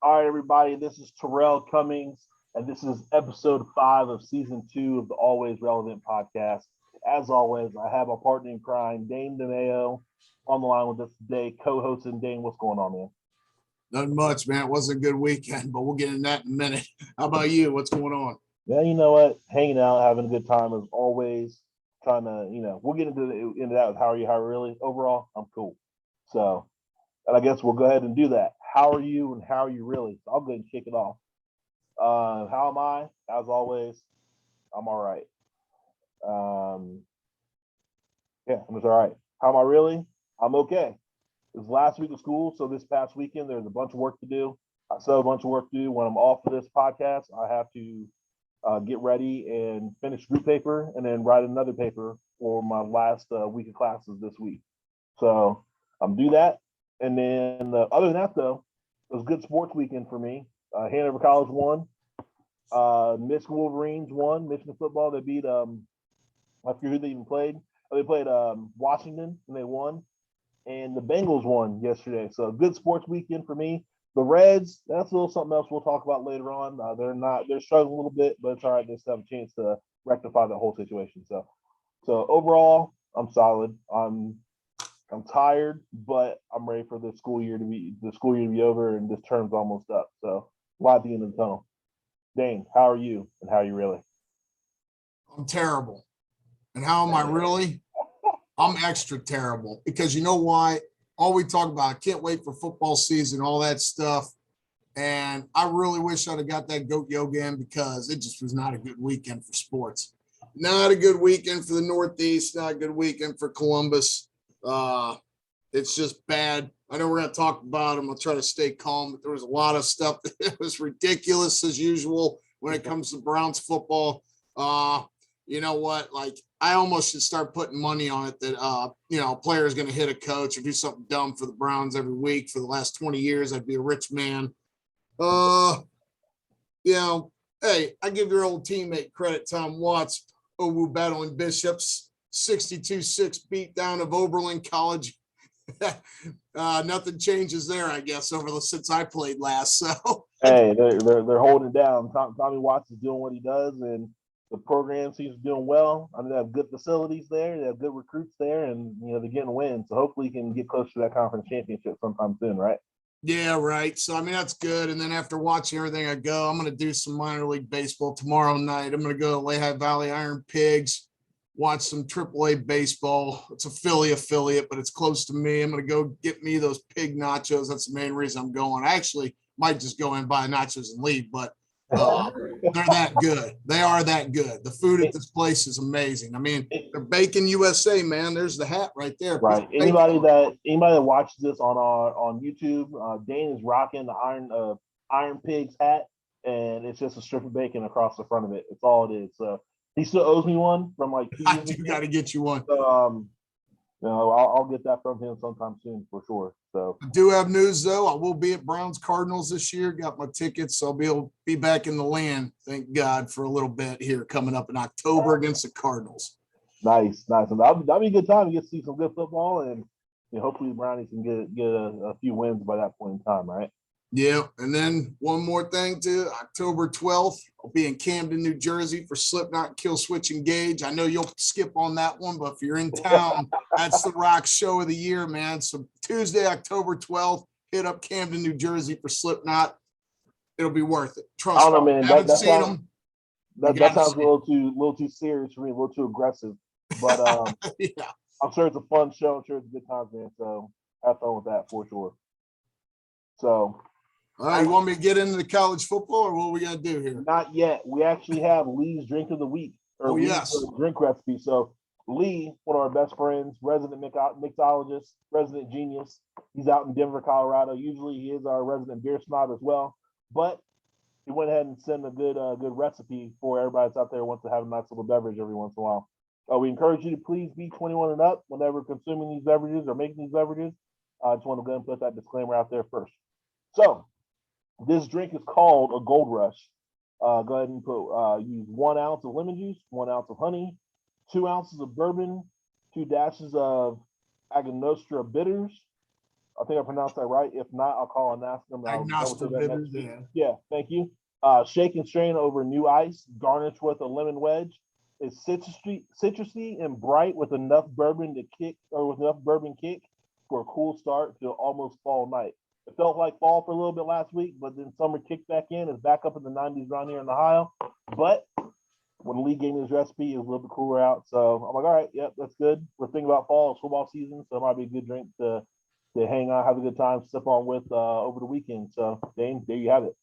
All right, everybody, this is Terrell Cummings, and this is episode 5 of season 2 of the Always Relevant podcast. As always, I have a partner in crime, Dane and I, on the line with us today, co-hosting. Dane, what's going on, man? Nothing much, man. It wasn't a good weekend, but we'll get into that in a minute. How about you? What's going on? Yeah, you know what? Hanging out, having a good time as always. Trying to, we'll get into that with how are you, how really. Overall, I'm cool. So, and I guess we'll go ahead and do that. How are you and how are you really? So I'll go ahead and kick it off. How am I? As always, I'm all right. Um, yeah, I'm just all right. How am I really? I'm okay. It was last week of school, so this past weekend there's a bunch of work to do. I still have a bunch of work to do. When I'm off of this podcast, I have to get ready and finish group paper and then write another paper for my last week of classes this week. So I'm do that. And then other than that, though, it was a good sports weekend for me. Hanover College won. Michigan Wolverines won. Michigan football, they beat, I forget who they even played. They played Washington and they won. And the Bengals won yesterday. So good sports weekend for me. The Reds, that's a little something else we'll talk about later on. They're struggling a little bit, but it's all right. They still have a chance to rectify the whole situation. So overall, I'm solid. I'm tired, but I'm ready for the school year to be over, and this term's almost up. So light at the end of the tunnel. Dane, how are you, and how are you really? I'm terrible. And how am I really? I'm extra terrible because you know why? All we talk about, I can't wait for football season, all that stuff. And I really wish I'd have got that goat yoga in because it just was not a good weekend for sports. Not a good weekend for the Northeast, not a good weekend for Columbus. It's just bad. I know we're going to talk about them. I'll try to stay calm, but there was a lot of stuff that was ridiculous as usual when it comes to Browns football. You know what? Like, I almost should start putting money on it that, a player is going to hit a coach or do something dumb for the Browns every week for the last 20 years. I'd be a rich man. Uh, hey, I give your old teammate credit, Tom Watts, Owu battling Bishops, 62-6 beatdown of Oberlin College. Nothing changes there, I guess, since I played last. So hey, they're holding it down. Tommy Watts is doing what he does, and the program seems to be doing well. I mean, they have good facilities there, they have good recruits there, and they're getting wins. So hopefully, he can get close to that conference championship sometime soon, right? yeah, right. So I mean, that's good. And then after watching everything, I'm going to do some minor league baseball tomorrow night. I'm going to go to Lehigh Valley Iron Pigs, watch some AAA baseball. It's a Philly affiliate, but it's close to me. I'm going to go get me those pig nachos. That's the main reason I'm going. I actually might just go and buy nachos and leave, but they're that good. They are that good. The food at this place is amazing. I mean, they're Bacon USA, man. There's the hat right there. Right. Anybody that watches this on YouTube, Dane is rocking the Iron Pigs hat, and it's just a strip of bacon across the front of it. It's all it is. So he still owes me one from like 2 I years do ago. got to get you one. So, I'll get that from him sometime soon for sure. So I do have news though. I will be at Browns Cardinals this year. Got my tickets, so I'll be able to be back in the land. Thank God for a little bit here coming up in October against the Cardinals. nice. And that'll be a good time to get to see some good football, and hopefully the Brownies can get a few wins by that point in time, right? Yeah, and then one more thing too. October 12th, I'll be in Camden, New Jersey for Slipknot, Kill Switch, Engage. I know you'll skip on that one, but if you're in town, that's the rock show of the year, man. So Tuesday, October 12th, hit up Camden, New Jersey for Slipknot. It'll be worth it. Trust I don't me. know, man. Haven't seen them. That sounds a little too serious for me, a little too aggressive. But Yeah. I'm sure it's a fun show. I'm sure it's a good time, man. So have fun with that for sure. So All right, you want me to get into the college football, or what we got to do here? not yet. We actually have Lee's drink of the week, or Lee's yes. drink recipe. So Lee, one of our best friends, resident mixologist, resident genius. He's out in Denver, Colorado. Usually he is our resident beer snob as well. But he went ahead and sent a good recipe for everybody that's out there who wants to have a nice little beverage every once in a while. We encourage you to please be 21 and up whenever consuming these beverages or making these beverages. I just want to go and put that disclaimer out there first. So this drink is called a Gold Rush. Go ahead and use 1 ounce of lemon juice, 1 ounce of honey, 2 ounces of bourbon, 2 dashes of Aganostra bitters, I think I pronounced that right. If not, I'll call and ask them. I'll double check that next Agnostics, week. yeah. Yeah, thank you. Shake and strain over new ice, garnish with a lemon wedge. It's citrusy and bright with enough bourbon kick for a cool start to almost fall night. It felt like fall for a little bit last week, but then summer kicked back in. It's back up in the 90s around here in Ohio. But when Lee gave me his recipe, it was a little bit cooler out. So I'm like, all right, yep, that's good. We're thinking about fall, it's football season, so it might be a good drink to hang out, have a good time, sip on with over the weekend. So Dane, there you have it.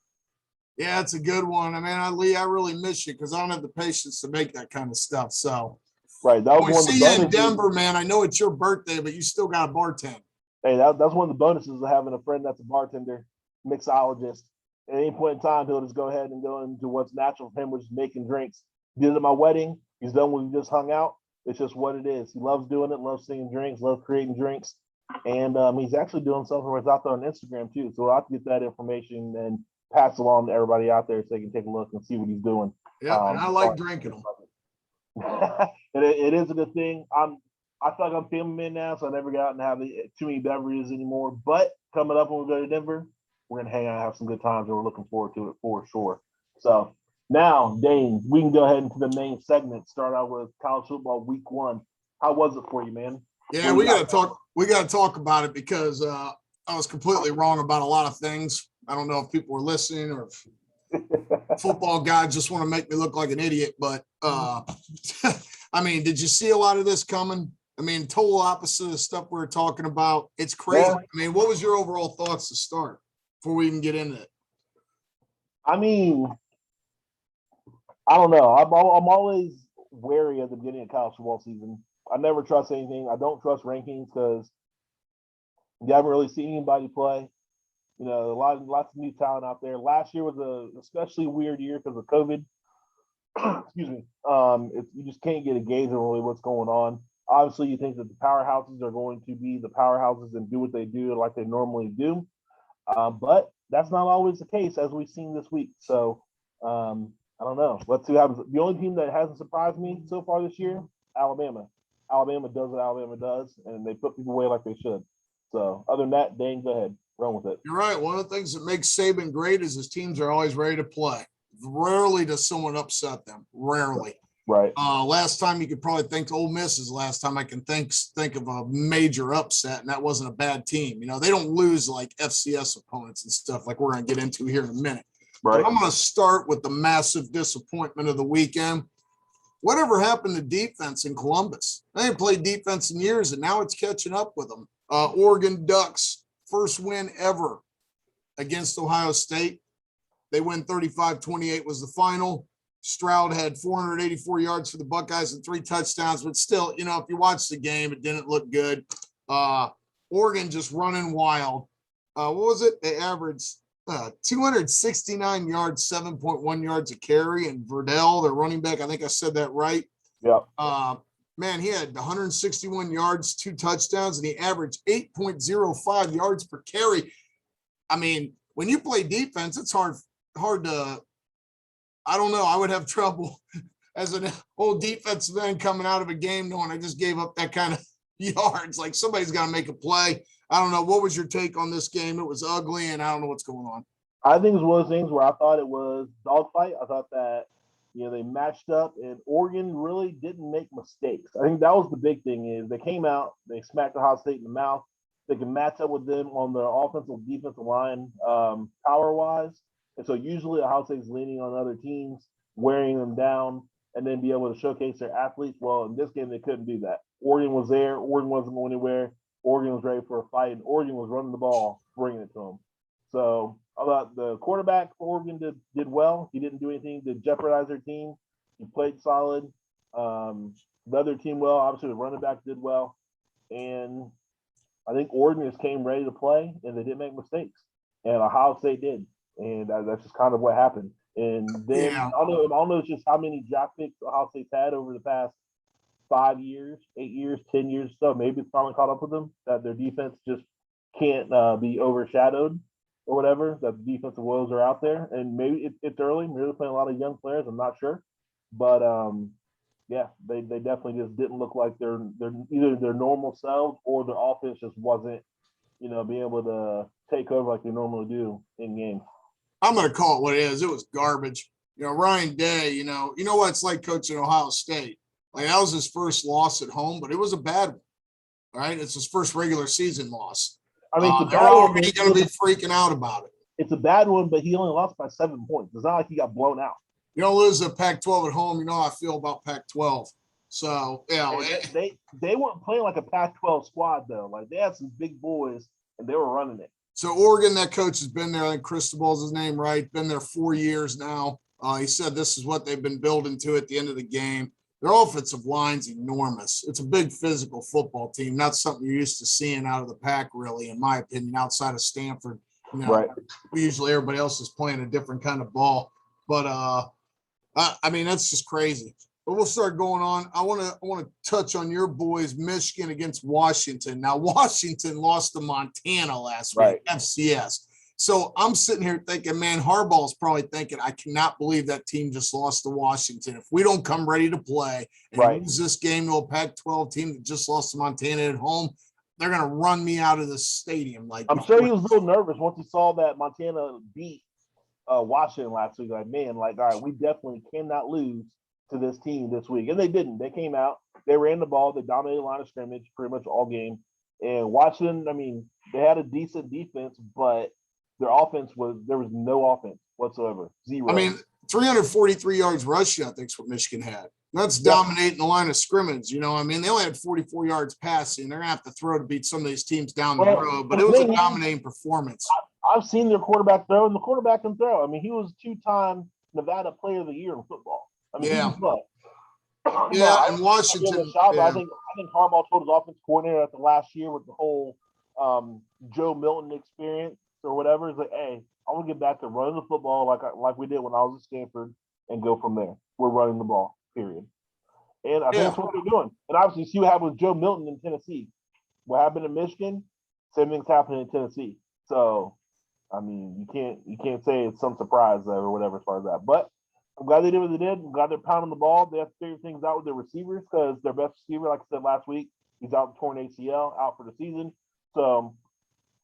Yeah, it's a good one. I mean, Lee, I really miss you because I don't have the patience to make that kind of stuff. So Right, that was when we one of the see you in bonuses. Denver, man, I know it's your birthday, but you still got a bartend. Hey, that's one of the bonuses of having a friend that's a bartender, mixologist. At any point in time, he'll just go ahead and go into what's natural for him, which is making drinks. He did it at my wedding. He's done when we just hung out. It's just what it is. He loves doing it, loves singing drinks, loves creating drinks. And he's actually doing something where it's out there on Instagram too. So I'll have to get that information and pass along to everybody out there so they can take a look and see what he's doing. Yeah, and I like drinking them. It is a good thing. I feel like I'm family man now, so I never got out and have too many beverages anymore. But coming up when we go to Denver, we're gonna hang out and have some good times, and we're looking forward to it for sure. So now, Dane, we can go ahead into the main segment. Start out with college football week 1. How was it for you, man? Yeah, we got to talk. We got to talk about it because I was completely wrong about a lot of things. I don't know if people were listening or if football guys just want to make me look like an idiot. But I mean, did you see a lot of this coming? I mean, total opposite of the stuff we were talking about. It's crazy. Yeah. I mean, what was your overall thoughts to start before we even get into it? I mean, I don't know. I'm always wary at the beginning of college football season. I never trust anything. I don't trust rankings because you haven't really seen anybody play. You know, lots of new talent out there. Last year was a especially weird year because of COVID. Excuse me. You just can't get a gauge on really what's going on. Obviously, you think that the powerhouses are going to be the powerhouses and do what they do like they normally do, but that's not always the case, as we've seen this week. So I don't know. Let's see what happens. The only team that hasn't surprised me so far this year, Alabama. Alabama does what Alabama does, and they put people away like they should. So other than that, Dane, go ahead, run with it. You're right. One of the things that makes Saban great is his teams are always ready to play. Rarely does someone upset them. Rarely. Right. Last time you could probably think Ole Miss is the last time I can think of a major upset, and that wasn't a bad team. You know, they don't lose like FCS opponents and stuff like we're going to get into here in a minute. Right. But I'm going to start with the massive disappointment of the weekend. Whatever happened to defense in Columbus? They ain't played defense in years, and now it's catching up with them. Oregon Ducks, first win ever against Ohio State. They win 35-28 was the final. Stroud had 484 yards for the Buckeyes and 3 touchdowns, but still, you know, if you watch the game, it didn't look good. Oregon just running wild. What was it? They averaged 269 yards, 7.1 yards a carry, and Verdell, their running back, I think I said that right. Yeah. Man, he had 161 yards, 2 touchdowns, and he averaged 8.05 yards per carry. I mean, when you play defense, it's hard to, I don't know. I would have trouble as an old defensive end coming out of a game knowing I just gave up that kind of yards. Like somebody's got to make a play. I don't know. What was your take on this game? It was ugly, and I don't know what's going on. I think it was one of those things where I thought it was dogfight. I thought that, you know, they matched up, and Oregon really didn't make mistakes. I think that was the big thing is they came out, they smacked Ohio State in the mouth. They can match up with them on their offensive defensive line power-wise. And so usually Ohio State's leaning on other teams, wearing them down, and then be able to showcase their athletes. Well, in this game, they couldn't do that. Oregon was there. Oregon wasn't going anywhere. Oregon was ready for a fight, and Oregon was running the ball, bringing it to them. So I thought the quarterback for Oregon did well. He didn't do anything to jeopardize their team. He played solid. The other team well. Obviously, the running back did well. And I think Oregon just came ready to play, and they didn't make mistakes. And Ohio State did. And that's just kind of what happened. And then I don't know just how many draft picks Ohio State's had over the past 5 years, 8 years, 10 years. So maybe it's finally caught up with them that their defense just can't be overshadowed or whatever, that the defensive woes are out there. And maybe it's early. Maybe they're playing a lot of young players. I'm not sure. But yeah, they definitely just didn't look like they're either their normal selves or their offense just wasn't, be able to take over like they normally do in games. I'm going to call it what it is. It was garbage. Ryan Day, you know what it's like coaching Ohio State. Like that was his first loss at home, but it was a bad one. Right? It's his first regular season loss. I mean, they're already going to be freaking out about it. It's a bad one, but he only lost by 7 points. It's not like he got blown out. You don't lose a Pac-12 at home. You know how I feel about Pac-12. So, they weren't playing like a Pac-12 squad, though. Like, they had some big boys, and they were running it. So, Oregon, that coach has been there. I think Cristobal's his name, right? Been there 4 years now. He said this is what they've been building to at the end of the game. Their offensive line's enormous. It's a big physical football team, not something you're used to seeing out of the pack, really, in my opinion, outside of Stanford. Right. Usually everybody else is playing a different kind of ball. But, I mean, that's just crazy. But we'll start going on. I want to touch on your boys, Michigan against Washington. Now, Washington lost to Montana last week, FCS. So I'm sitting here thinking, man, Harbaugh's probably thinking, I cannot believe that team just lost to Washington. If we don't come ready to play and lose this game to a Pac-12 team that just lost to Montana at home, they're going to run me out of the stadium. Like, I'm sure he was a little nervous once he saw that Montana beat Washington last week. Like, man, like, all right, we definitely cannot lose to this team this week. And they didn't. They came out, they ran the ball, they dominated the line of scrimmage pretty much all game. And Washington, I mean, they had a decent defense, but their offense there was no offense whatsoever. Zero. I mean, 343 yards rushing, I think is what Michigan had. That's dominating the line of scrimmage. They only had 44 yards passing. They're going to have to throw to beat some of these teams down the road, but it was a dominating performance. I've seen their quarterback throw, and the quarterback can throw. I mean, he was 2-time Nevada Player of the Year in football. I mean, and Washington. I think Harbaugh told his offense coordinator after last year with the whole Joe Milton experience or whatever. He's like, hey, I want to get back to running the football like we did when I was at Stanford and go from there. We're running the ball, period. And I think that's what they're doing. And obviously, see what happened with Joe Milton in Tennessee. What happened in Michigan, same thing's happening in Tennessee. So, I mean, you can't say it's some surprise or whatever as far as that. But I'm glad they did what they did. I'm glad they're pounding the ball. They have to figure things out with their receivers because their best receiver, like I said last week, he's out with torn ACL, out for the season. So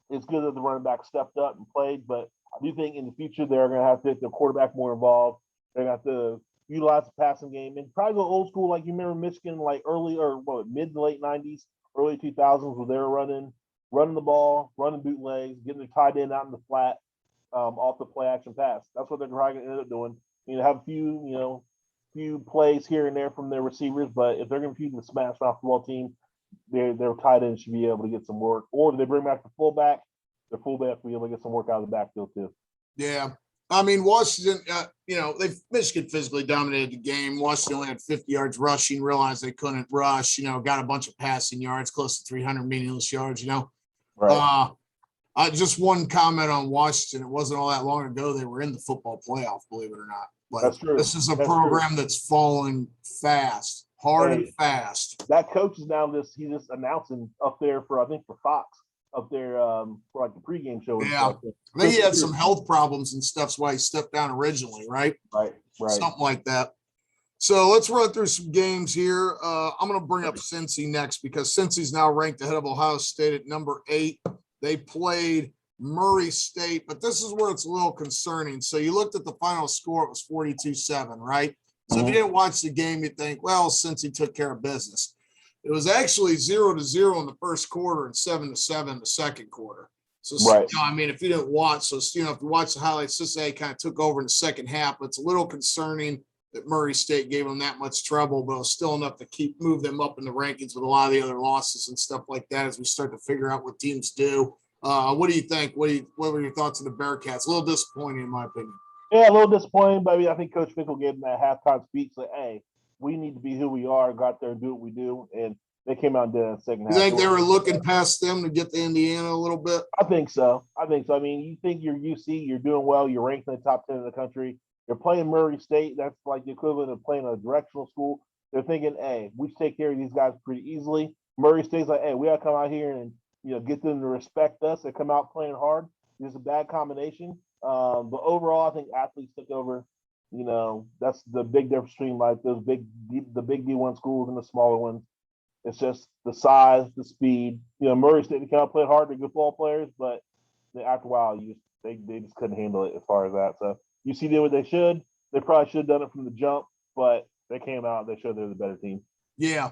it's good that the running back stepped up and played. But I do think in the future they're going to have to get their quarterback more involved. They're going to have to utilize the passing game and probably go old school, like you remember Michigan, like early or mid to late 90s, early 2000s, where they were running the ball, running bootlegs, getting their tight end out in the flat off the play action pass. That's what they're probably going to end up doing. Have a few plays here and there from their receivers, but if they're going to be the smash mouth football team, their tight end should be able to get some work. Or if they bring back the fullback, their fullback will be able to get some work out of the backfield too. Yeah. I mean, Washington, Michigan physically dominated the game. Washington only had 50 yards rushing, realized they couldn't rush, got a bunch of passing yards, close to 300 meaningless yards, Right. Just one comment on Washington. It wasn't all that long ago they were in the football playoff, believe it or not. Like, that's true. This is a program that's falling fast, hard and fast. That coach is now he's just announcing up there for Fox up there for like the pregame show. Yeah, I think he had some health problems and stuff. That's why he stepped down originally, right? Right. Something like that. So let's run through some games here. I'm going to bring up Cincy next because Cincy's now ranked ahead of Ohio State at number 8. They played Murray State, but this is where it's a little concerning. So you looked at the final score, it was 42-7, right? So if you didn't watch the game, you'd think, well, Cincy took care of business. It was actually 0-0 in the first quarter and 7-7 in the second quarter. So, if you didn't watch, if you watch the highlights, Cincinnati kind of took over in the second half, but it's a little concerning that Murray State gave them that much trouble, but it was still enough to move them up in the rankings with a lot of the other losses and stuff like that as we start to figure out what teams do. What do you think? What were your thoughts on the Bearcats? A little disappointing, in my opinion. Yeah, a little disappointing, but I think Coach Finkel gave them that halftime speech like, hey, we need to be who we are, go out there and do what we do. And they came out and did it in the second half. You think they were looking past them to get to Indiana a little bit? I think so. I mean, you think you're UC, you're doing well, you're ranked in the top 10 of the country. You're playing Murray State. That's like the equivalent of playing a directional school. They're thinking, hey, we take care of these guys pretty easily. Murray State's like, hey, we got to come out here and get them to respect us. They come out playing hard. It's a bad combination. But overall, I think athletes took over. That's the big difference between like the big D1 schools and the smaller ones. It's just the size, the speed. Murray State, they kind of played hard. They're good ball players, but after a while, they just couldn't handle it as far as that. So UC did what they should. They probably should have done it from the jump, but they came out. They showed they're the better team. Yeah.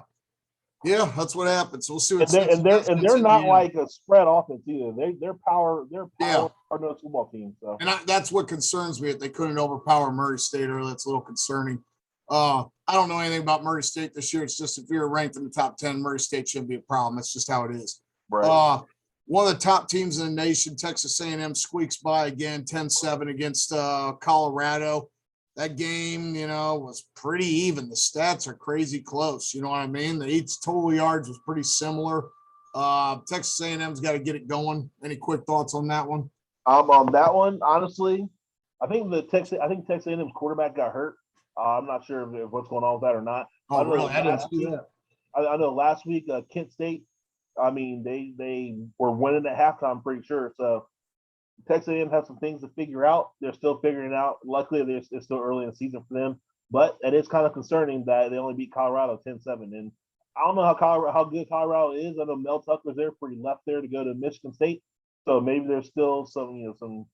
Yeah, that's what happens. We'll see what they're not like a spread offense either. They're power yeah. hard-nosed football team. So that's what concerns me. If they couldn't overpower Murray State early, that's a little concerning. I don't know anything about Murray State this year. It's just if you're ranked in the top 10, Murray State shouldn't be a problem. That's just how it is. Right. One of the top teams in the nation, Texas A&M, squeaks by again, 10-7 against Colorado. That game, was pretty even. The stats are crazy close. You know what I mean? The each total yards was pretty similar. Texas A&M's got to get it going. Any quick thoughts on that one? On that one, honestly, I think Texas A&M's quarterback got hurt. I'm not sure if what's going on with that or not. Oh, really? I didn't see that. I know last week Kent State. I mean, they were winning at halftime, I'm pretty sure. So Texas A&M has some things to figure out. They're still figuring it out. Luckily, it's still early in the season for them. But it is kind of concerning that they only beat Colorado 10-7. And I don't know how good Colorado is. I know Mel Tucker's there before he left there to go to Michigan State. So maybe there's still some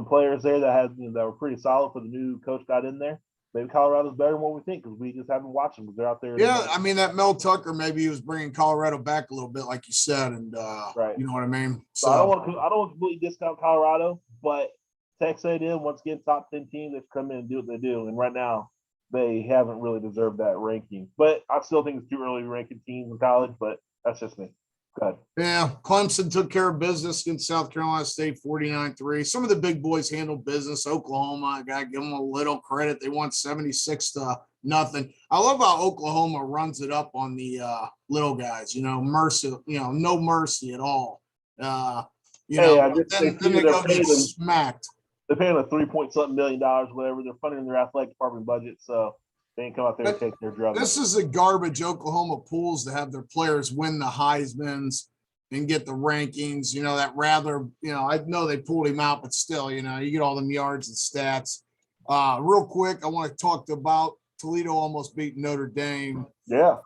players there that were pretty solid for the new coach got in there. Maybe Colorado's better than what we think because we just haven't watched them because they're out there. Yeah, I mean, that Mel Tucker, maybe he was bringing Colorado back a little bit, like you said, and right. You know what I mean? So I don't want to completely discount Colorado, but Texas A&M, once again, top 10 team that's come in and do what they do. And right now, they haven't really deserved that ranking. But I still think it's too early ranking teams in college, but that's just me. Go ahead. Yeah, Clemson took care of business against South Carolina State 49-3. Some of the big boys handled business. Oklahoma, I got to give them a little credit. They won 76-0. I love how Oklahoma runs it up on the little guys, mercy, no mercy at all. Then they go get smacked. They're paying a $3-point-something million, whatever. They're funding their athletic department budget, so they ain't come out there and take their drugs. This is a garbage Oklahoma pools to have their players win the Heismans and get the rankings. I know they pulled him out, but still, you get all them yards and stats. Real quick, I want to talk about Toledo almost beat Notre Dame. Yeah,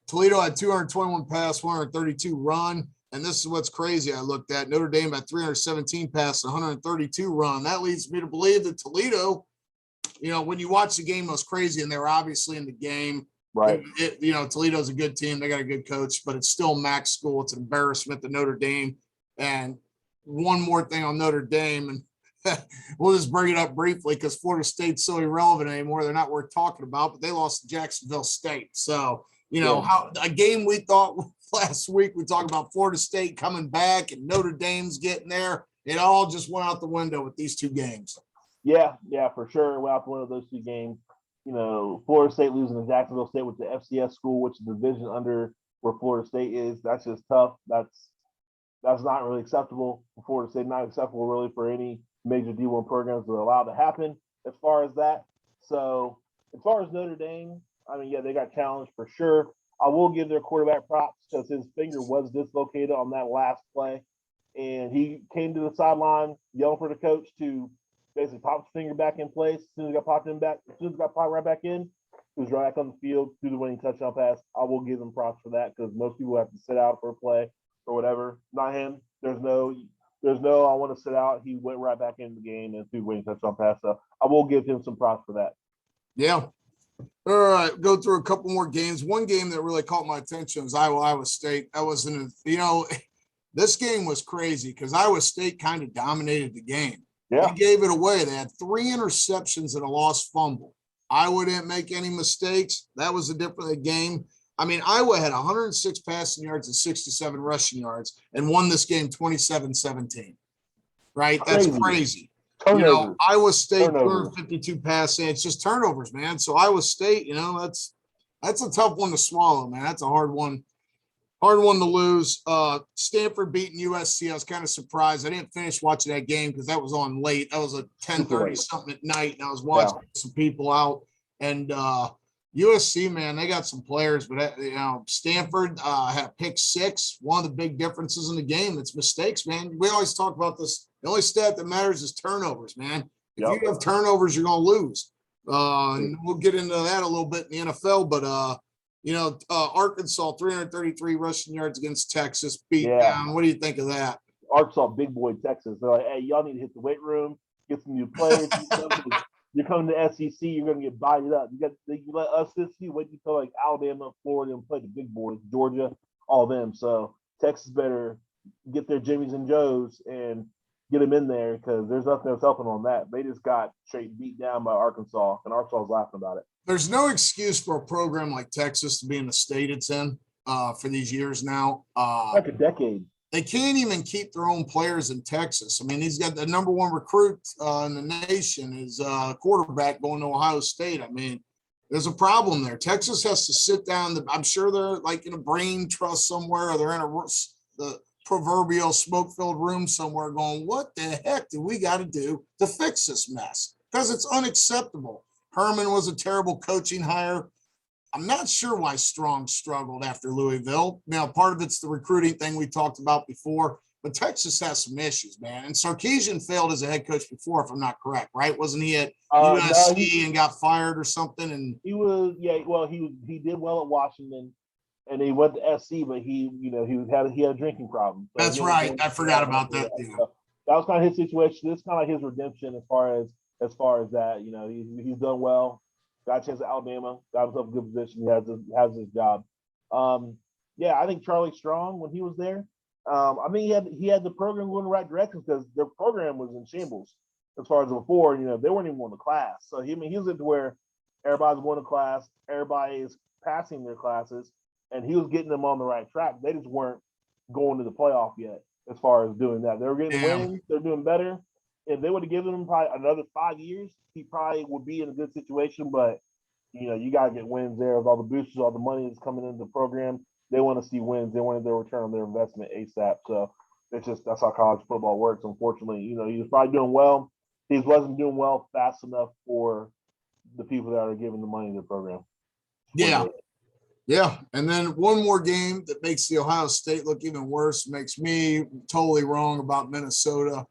Toledo had 221 pass, 132 run. And this is what's crazy. I looked at Notre Dame had 317 pass, 132 run. That leads me to believe that Toledo, when you watch the game, it was crazy, and they were obviously in the game. Right. Toledo's a good team. They got a good coach, but it's still MAC school. It's an embarrassment to Notre Dame. And one more thing on Notre Dame, and we'll just bring it up briefly because Florida State's so irrelevant anymore. They're not worth talking about, but they lost to Jacksonville State. So, how a game we thought last week, we talked about Florida State coming back and Notre Dame's getting there. It all just went out the window with these two games. Yeah, for sure. It went out the window of those two games. Florida State losing to Jacksonville State with the FCS school, which is the division under where Florida State is. That's just tough. That's not really acceptable for Florida State, not acceptable really for any major D1 programs that are allowed to happen as far as that. So as far as Notre Dame, they got challenged for sure. I will give their quarterback props because his finger was dislocated on that last play. And he came to the sideline yelling for the coach to basically pop his finger back in place. As soon as it got popped right back in, he was right back on the field, through the winning touchdown pass. I will give him props for that because most people have to sit out for a play or whatever. Not him. There's no I want to sit out. He went right back in the game and threw the winning touchdown pass. So I will give him some props for that. Yeah. All right, go through a couple more games. One game that really caught my attention was Iowa State. I was this game was crazy because Iowa State kind of dominated the game. Yeah. They gave it away. They had 3 interceptions and a lost fumble. Iowa didn't make any mistakes. That was a different game. Iowa had 106 passing yards and 67 rushing yards and won this game 27-17. Right? That's crazy. Iowa State 252 passing. It's just turnovers, man. So Iowa State, that's a tough one to swallow, man. That's a hard one to lose. Stanford beating USC. I was kind of surprised. I didn't finish watching that game because that was on late. That was a 10:30 something at night, and I was watching some people out. And USC, man, they got some players, but Stanford had a pick 6. One of the big differences in the game, it's mistakes, man. We always talk about this. The only stat that matters is turnovers, man. If you have turnovers, you're going to lose. And we'll get into that a little bit in the NFL, but Arkansas 333 rushing yards against Texas, beat Yeah. down. What do you think of that? Arkansas, big boy Texas. They're like, hey, y'all need to hit the weight room, get some new players. You're coming to SEC, you're going to get bodied up. You let us this year, wait until like Alabama, Florida, and play the big boys, Georgia, all of them. So Texas better get their Jimmys and Joes and get them in there because there's nothing else helping on that. They just got straight beat down by Arkansas, and Arkansas was laughing about it. There's no excuse for a program like Texas to be in the state it's in for these years now. Like a decade. They can't even keep their own players in Texas. I mean, he's got the number one recruit in the nation is quarterback going to Ohio State. I mean, there's a problem there. Texas has to sit down. I'm sure they're like in a brain trust somewhere, or they're in the proverbial smoke-filled room somewhere going, what the heck do we got to do to fix this mess? Because it's unacceptable. Herman was a terrible coaching hire. I'm not sure why Strong struggled after Louisville. Now, part of it's the recruiting thing we talked about before, but Texas has some issues, man. And Sarkisian failed as a head coach before, if I'm not correct, right? Wasn't he at USC and got fired or something? And he was, yeah. Well, he did well at Washington, and he went to SC, but he had a drinking problem. So that's right. I forgot about that. Yeah. So that was kind of his situation. This is kind of like his redemption as far as that. He's done well. Got a chance at Alabama, got himself a good position. He has his job. Yeah, I think Charlie Strong when he was there. I mean, he had the program going in the right direction because their program was in shambles as far as before. They weren't even going to class. So he was into where everybody's going to class, everybody is passing their classes, and he was getting them on the right track. They just weren't going to the playoff yet as far as doing that. They were getting wins. They're doing better. If they would have given him probably another 5 years, he probably would be in a good situation. But, you got to get wins there. With all the boosters, all the money that's coming into the program, they want to see wins. They wanted their return on their investment ASAP. So that's how college football works, unfortunately. He was probably doing well. He wasn't doing well fast enough for the people that are giving the money to the program. Yeah. Yeah. And then one more game that makes the Ohio State look even worse, makes me totally wrong about Minnesota.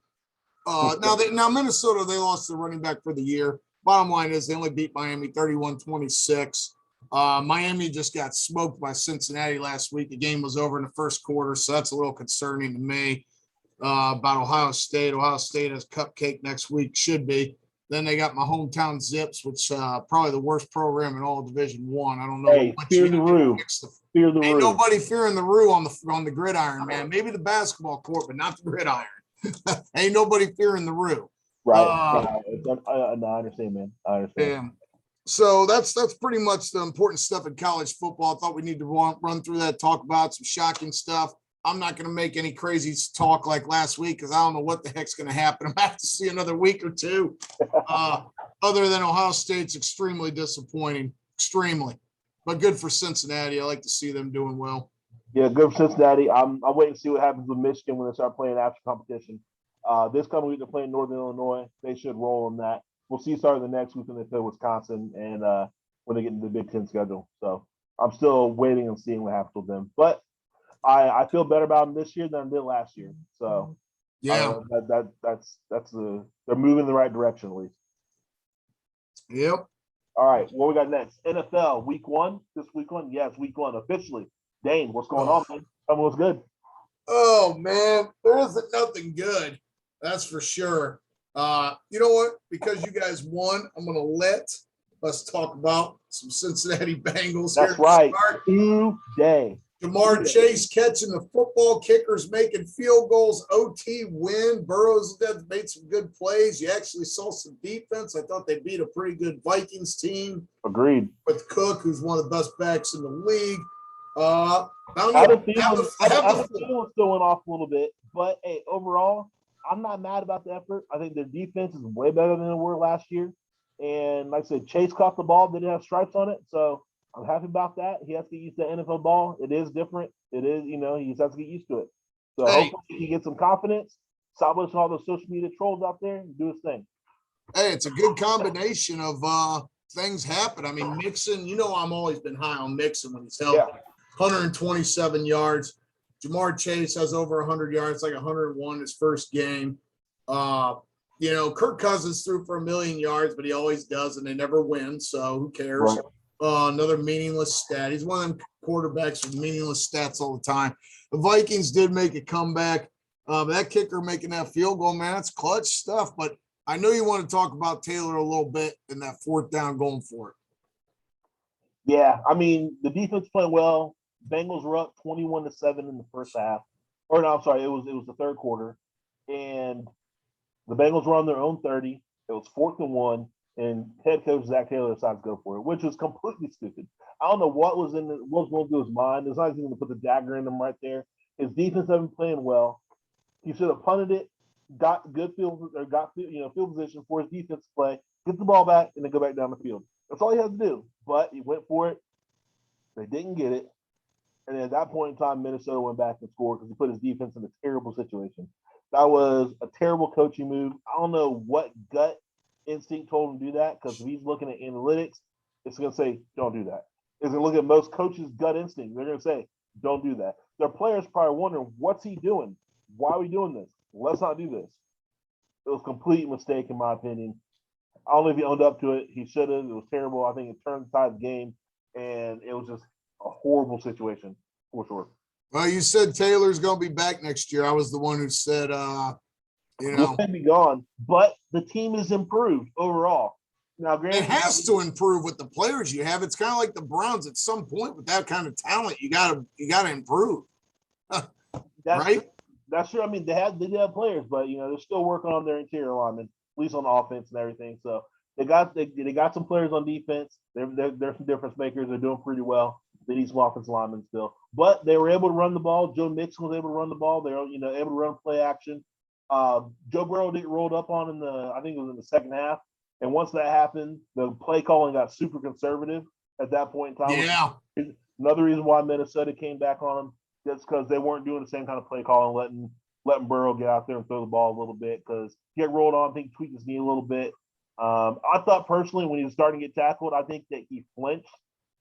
Now Minnesota, they lost their running back for the year. Bottom line is they only beat Miami 31-26. Miami just got smoked by Cincinnati last week. The game was over in the first quarter, so that's a little concerning to me about Ohio State. Ohio State has cupcake next week, should be. Then they got my hometown Zips, which probably the worst program in all of Division I. I don't know. Hey, fear the Roo. Fear the Roo. Ain't nobody fearing the Roo on the gridiron, man. Maybe the basketball court, but not the gridiron. Ain't nobody fearing the Roo. Right. No, I understand, man. I understand. Yeah. So that's pretty much the important stuff in college football. I thought we need to run through that, talk about some shocking stuff. I'm not going to make any crazy talk like last week because I don't know what the heck's going to happen. I'm going to have to see another week or two. Other than Ohio State's extremely disappointing, extremely. But good for Cincinnati. I like to see them doing well. Yeah, good for Cincinnati. I'm waiting to see what happens with Michigan when they start playing after competition. This coming week they're playing Northern Illinois. They should roll on that. We'll see starting the next week when they play Wisconsin and when they get into the Big Ten schedule. So I'm still waiting and seeing what happens with them. But I feel better about them this year than I did last year. So yeah, they're moving in the right direction at least. Yep. All right, what we got next? NFL week 1. This week 1, yes, week 1 officially. Dane, what's going on, man? Tell me what's good. Oh man, there isn't nothing good. That's for sure. You know what? Because you guys won, I'm going to let us talk about some Cincinnati Bengals. That's right. Today. Jamar Chase catching the football, kickers making field goals, OT win. Burrows made some good plays. You actually saw some defense. I thought they beat a pretty good Vikings team. Agreed. With Cook, who's one of the best backs in the league. I have a feeling still went off a little bit, but hey, overall, I'm not mad about the effort. I think their defense is way better than they were last year. And like I said, Chase caught the ball, didn't have stripes on it. So I'm happy about that. He has to get used to the NFL ball. It is different. It is, he just has to get used to it. So hopefully he gets some confidence, stop listening to all those social media trolls out there and do his thing. Hey, it's a good combination of things happen. I mean, Mixon, I'm always been high on Mixon when he's healthy. Yeah. 127 yards. Jamar Chase has over 100 yards, like 101 his first game. Kirk Cousins threw for 1 million yards, but he always does, and they never win, so who cares? Another meaningless stat. He's one of them quarterbacks with meaningless stats all the time. The Vikings did make a comeback. That kicker making that field goal, man, that's clutch stuff. But I know you want to talk about Taylor a little bit in that fourth down going for it. Yeah, I mean the defense playing well. Bengals were up 21-7 in the first half. Or no, I'm sorry, it was the third quarter, and the Bengals were on their own 30. It was 4th and 1, and head coach Zach Taylor decided to go for it, which was completely stupid. I don't know what was going through his mind. It's not even going to put the dagger in him right there. His defense hasn't been playing well. He should have punted it, got good field position for his defense to play, get the ball back, and then go back down the field. That's all he had to do. But he went for it. They didn't get it. And at that point in time, Minnesota went back and scored because he put his defense in a terrible situation. That was a terrible coaching move. I don't know what gut instinct told him to do that, because if he's looking at analytics, it's going to say, don't do that. It's going to look at most coaches' gut instinct. They're going to say, don't do that. Their players probably wondering, what's he doing? Why are we doing this? Let's not do this. It was a complete mistake, in my opinion. I don't know if he owned up to it. He should have. It was terrible. I think it turned the tide of the game, and it was just a horrible situation for sure. Well, you said Taylor's going to be back next year. I was the one who said, He'll be gone, but the team has improved overall. Now, granted, it has to improve with the players you have. It's kind of like the Browns. At some point, with that kind of talent, you gotta improve. Right? That's true. I mean, they did have players, but they're still working on their interior alignment, at least on offense and everything. So they got some players on defense. They're some difference makers. They're doing pretty well. They need some offensive linemen still, but they were able to run the ball. Joe Mixon was able to run the ball. They were able to run play action. Joe Burrow did rolled up on I think it was in the second half. And once that happened, the play calling got super conservative at that point in time. Yeah. Another reason why Minnesota came back on them, just because they weren't doing the same kind of play calling, letting Burrow get out there and throw the ball a little bit, because get rolled on, I think tweaked his knee a little bit. I thought personally when he was starting to get tackled, I think that he flinched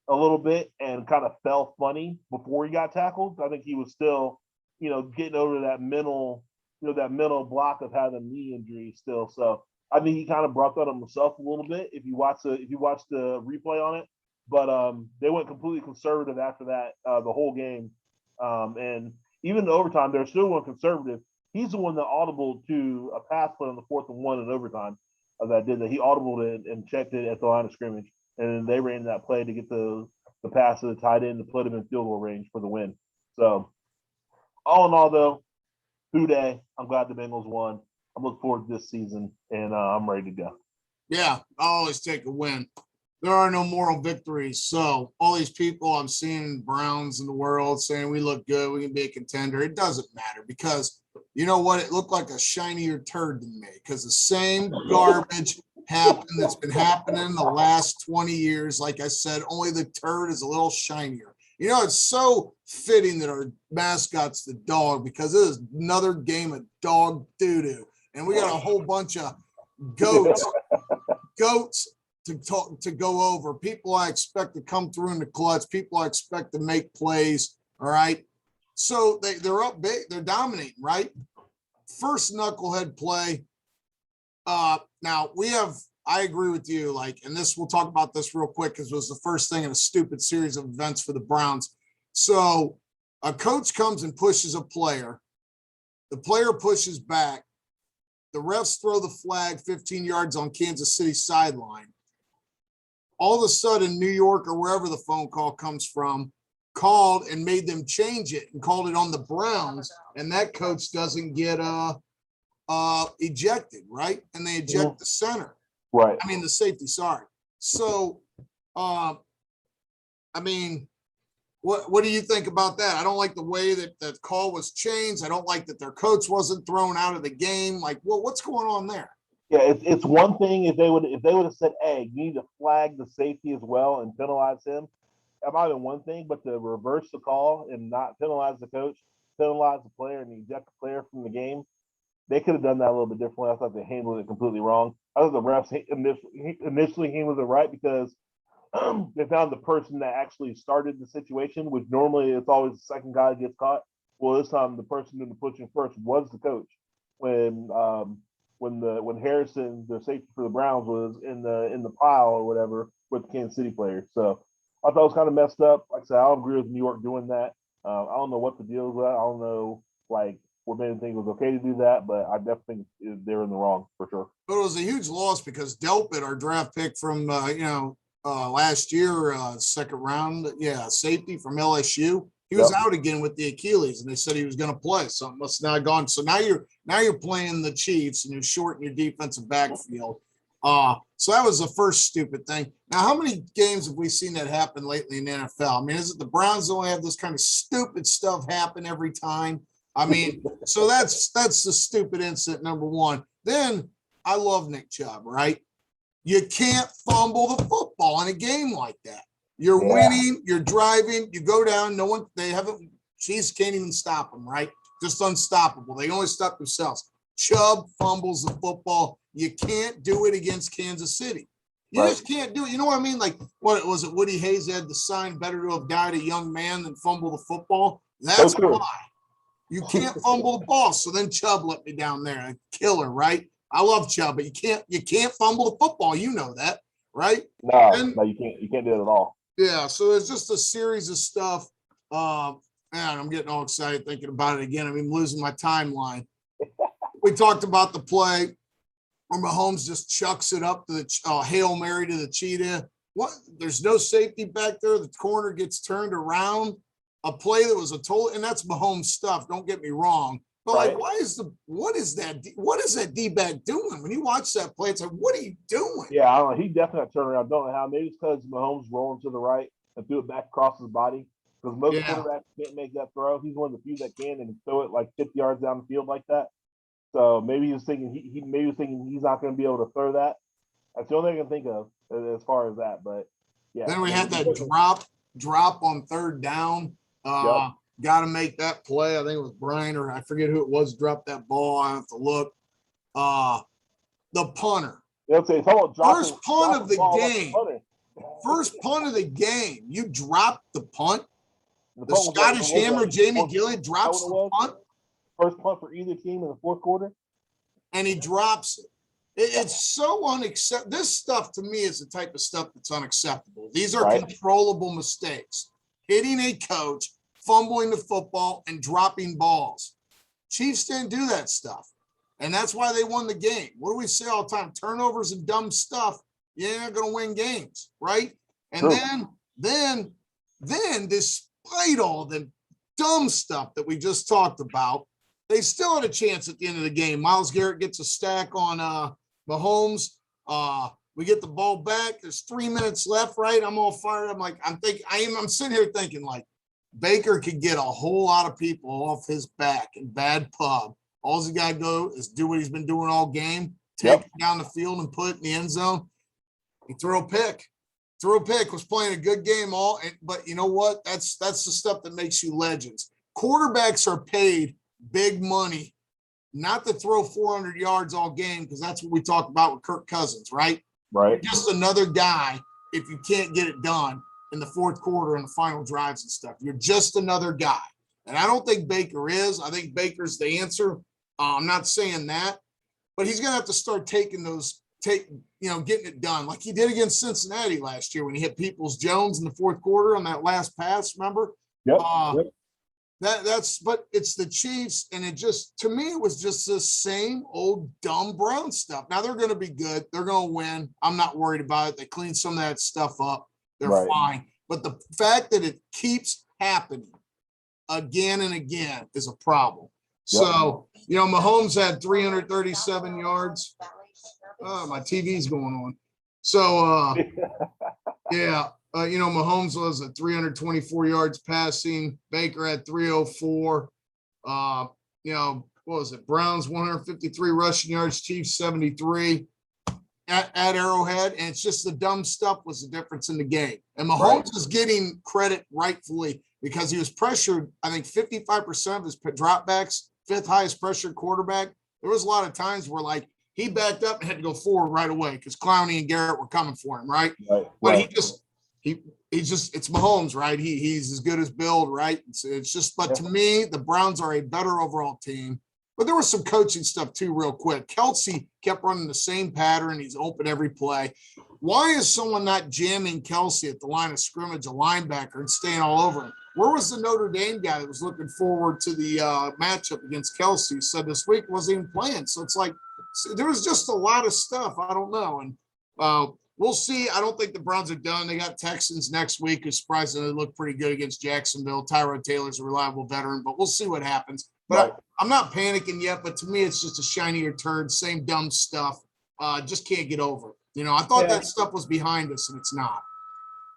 a little bit and kind of fell funny before he got tackled. I think he was still, getting over that mental block of having a knee injury still. So I think he kind of brought that on himself a little bit if you watch the replay on it. But they went completely conservative after that the whole game. And even in overtime, they're still going conservative. He's the one that audibled to a pass play on the 4th and 1 in overtime that did that. He audibled it and checked it at the line of scrimmage. And then they ran that play to get the pass to the tight end to put him in field goal range for the win. So all in all, though, Day. I'm glad the Bengals won. I'm looking forward to this season, and I'm ready to go. Yeah, I always take a win. There are no moral victories. So all these people I'm seeing Browns in the world saying we look good, we can be a contender. It doesn't matter, because you know what? It looked like a shinier turd than me, because the same garbage happened that's been happening the last 20 years. Like I said, only the turd is a little shinier. It's so fitting that our mascot's the dog, because it is another game of dog doo-doo. And we got a whole bunch of goats to go over. People I expect to come through in the clutch. People I expect to make plays. All right. So they're up big. They're dominating, right? First knucklehead play. Now I agree with you. And we'll talk about this real quick, because it was the first thing in a stupid series of events for the Browns. So a coach comes and pushes a player. The player pushes back. The refs throw the flag 15 yards on Kansas City sideline. All of a sudden, New York, or wherever the phone call comes from, called and made them change it and called it on the Browns. And that coach doesn't get ejected, right? And they eject the center. Right. I mean, the safety, sorry. So, what do you think about that? I don't like the way that the call was changed. I don't like that their coach wasn't thrown out of the game. What's going on there? Yeah, it's one thing if they would have said, hey, you need to flag the safety as well and penalize him. That might have been one thing, but to reverse the call and not penalize the coach, penalize the player and eject the player from the game, they could have done that a little bit differently. I thought they handled it completely wrong. I thought the refs initially handled it right, because they found the person that actually started the situation, which normally it's always the second guy that gets caught. Well, this time the person doing the pushing first was the coach. When when Harrison, the safety for the Browns, was in the pile or whatever with the Kansas City players. So I thought it was kind of messed up. Like I said, I don't agree with New York doing that. I don't know what the deal is with that. I don't know like what made them think it was okay to do that, but I definitely think they're in the wrong for sure. But it was a huge loss because Delpit, our draft pick from last year, second round, safety from LSU. He was out again with the Achilles, and they said he was going to play. Something must not have gone. So now you're playing the Chiefs, and you're shorting your defensive backfield. So that was the first stupid thing. Now, how many games have we seen that happen lately in the NFL? I mean, is it the Browns only have this kind of stupid stuff happen every time? I mean, so that's the stupid incident number one. Then I love Nick Chubb, right? You can't fumble the football in a game like that. You're winning, you're driving, you go down, Chiefs can't even stop them, right? Just unstoppable. They only stop themselves. Chubb fumbles the football. You can't do it against Kansas City. You just can't do it. You know what I mean? Like, what was it? Woody Hayes had the sign, better to have died a young man than fumble the football. That's why. You can't fumble the ball. So then Chubb let me down there. A killer, right? I love Chubb, but you can't fumble the football. You know that, right? No, you can't. You can't do it at all. Yeah, so it's just a series of stuff. Man, I'm getting all excited thinking about it again. I mean, I'm losing my timeline. We talked about the play where Mahomes just chucks it up to the Hail Mary to the cheetah. What? There's no safety back there. The corner gets turned around. A play that was a total, and that's Mahomes stuff. Don't get me wrong. But like, what is that D-back doing? When you watch that play, it's like, what are you doing? Yeah, I don't know. He definitely turned around. Don't know how. Maybe it's because Mahomes rolling to the right and threw it back across his body. Because most quarterbacks can't make that throw. He's one of the few that can and throw it like 50 yards down the field like that. So maybe he was thinking he's not going to be able to throw that. That's the only thing I can think of as far as that. But yeah. Then we had that drop on third down. Got to make that play. I think it was Brian, or I forget who it was, dropped that ball. I have to look. The punter. First punt of the game. First punt of the game. You dropped the punt. The Scottish Hammer, Jamie Gillian, drops the punt. First punt for either team in the fourth quarter. And he drops it. It's so unacceptable. This stuff to me is the type of stuff that's unacceptable. These are controllable mistakes. Hitting a coach, fumbling the football, and dropping balls. Chiefs didn't do that stuff. And that's why they won the game. What do we say all the time? Turnovers and dumb stuff. You're not going to win games, right? And then despite all the dumb stuff that we just talked about, they still had a chance at the end of the game. Myles Garrett gets a stack on Mahomes. We get the ball back. There's 3 minutes left, right? I'm all fired. I'm sitting here thinking, like, Baker could get a whole lot of people off his back in bad pub. All he got to go is do what he's been doing all game, take it down the field and put it in the end zone. He threw a pick. Was playing a good game but you know what? That's the stuff that makes you legends. Quarterbacks are paid big money not to throw 400 yards all game, because that's what we talked about with Kirk Cousins, right? Right. Just another guy if you can't get it done in the fourth quarter and the final drives and stuff. You're just another guy. And I don't think Baker is. I think Baker's the answer. I'm not saying that, but he's going to have to start getting it done like he did against Cincinnati last year when he hit Peoples-Jones in the fourth quarter on that last pass, remember? Yep. But it's the Chiefs, and to me, it was just the same old dumb Brown stuff. Now they're going to be good. They're going to win. I'm not worried about it. They cleaned some of that stuff up. They're fine. But the fact that it keeps happening again and again is a problem. Yep. So, Mahomes had 337 yards. Oh, my TV's going on. So, Mahomes was at 324 yards passing. Baker had 304. What was it? Browns 153 rushing yards. Chiefs 73 at Arrowhead. And it's just the dumb stuff was the difference in the game. And Mahomes is getting credit rightfully because he was pressured. I think 55% of his dropbacks, fifth highest pressured quarterback. There was a lot of times where he backed up and had to go forward right away because Clowney and Garrett were coming for him, right? But it's Mahomes, right? He's as good as Bill, right? It's just, but to me, the Browns are a better overall team. But there was some coaching stuff too, real quick. Kelsey kept running the same pattern. He's open every play. Why is someone not jamming Kelsey at the line of scrimmage, a linebacker, and staying all over him? Where was the Notre Dame guy that was looking forward to the matchup against Kelsey? Said this week wasn't even playing. So it's like there was just a lot of stuff. I don't know. And we'll see. I don't think the Browns are done. They got Texans next week, who surprisingly look pretty good against Jacksonville. Tyrod Taylor's a reliable veteran, but we'll see what happens. But right. I'm not panicking yet, but to me, it's just a shinier turd, same dumb stuff. Just can't get over it. You know, I thought that stuff was behind us, and it's not.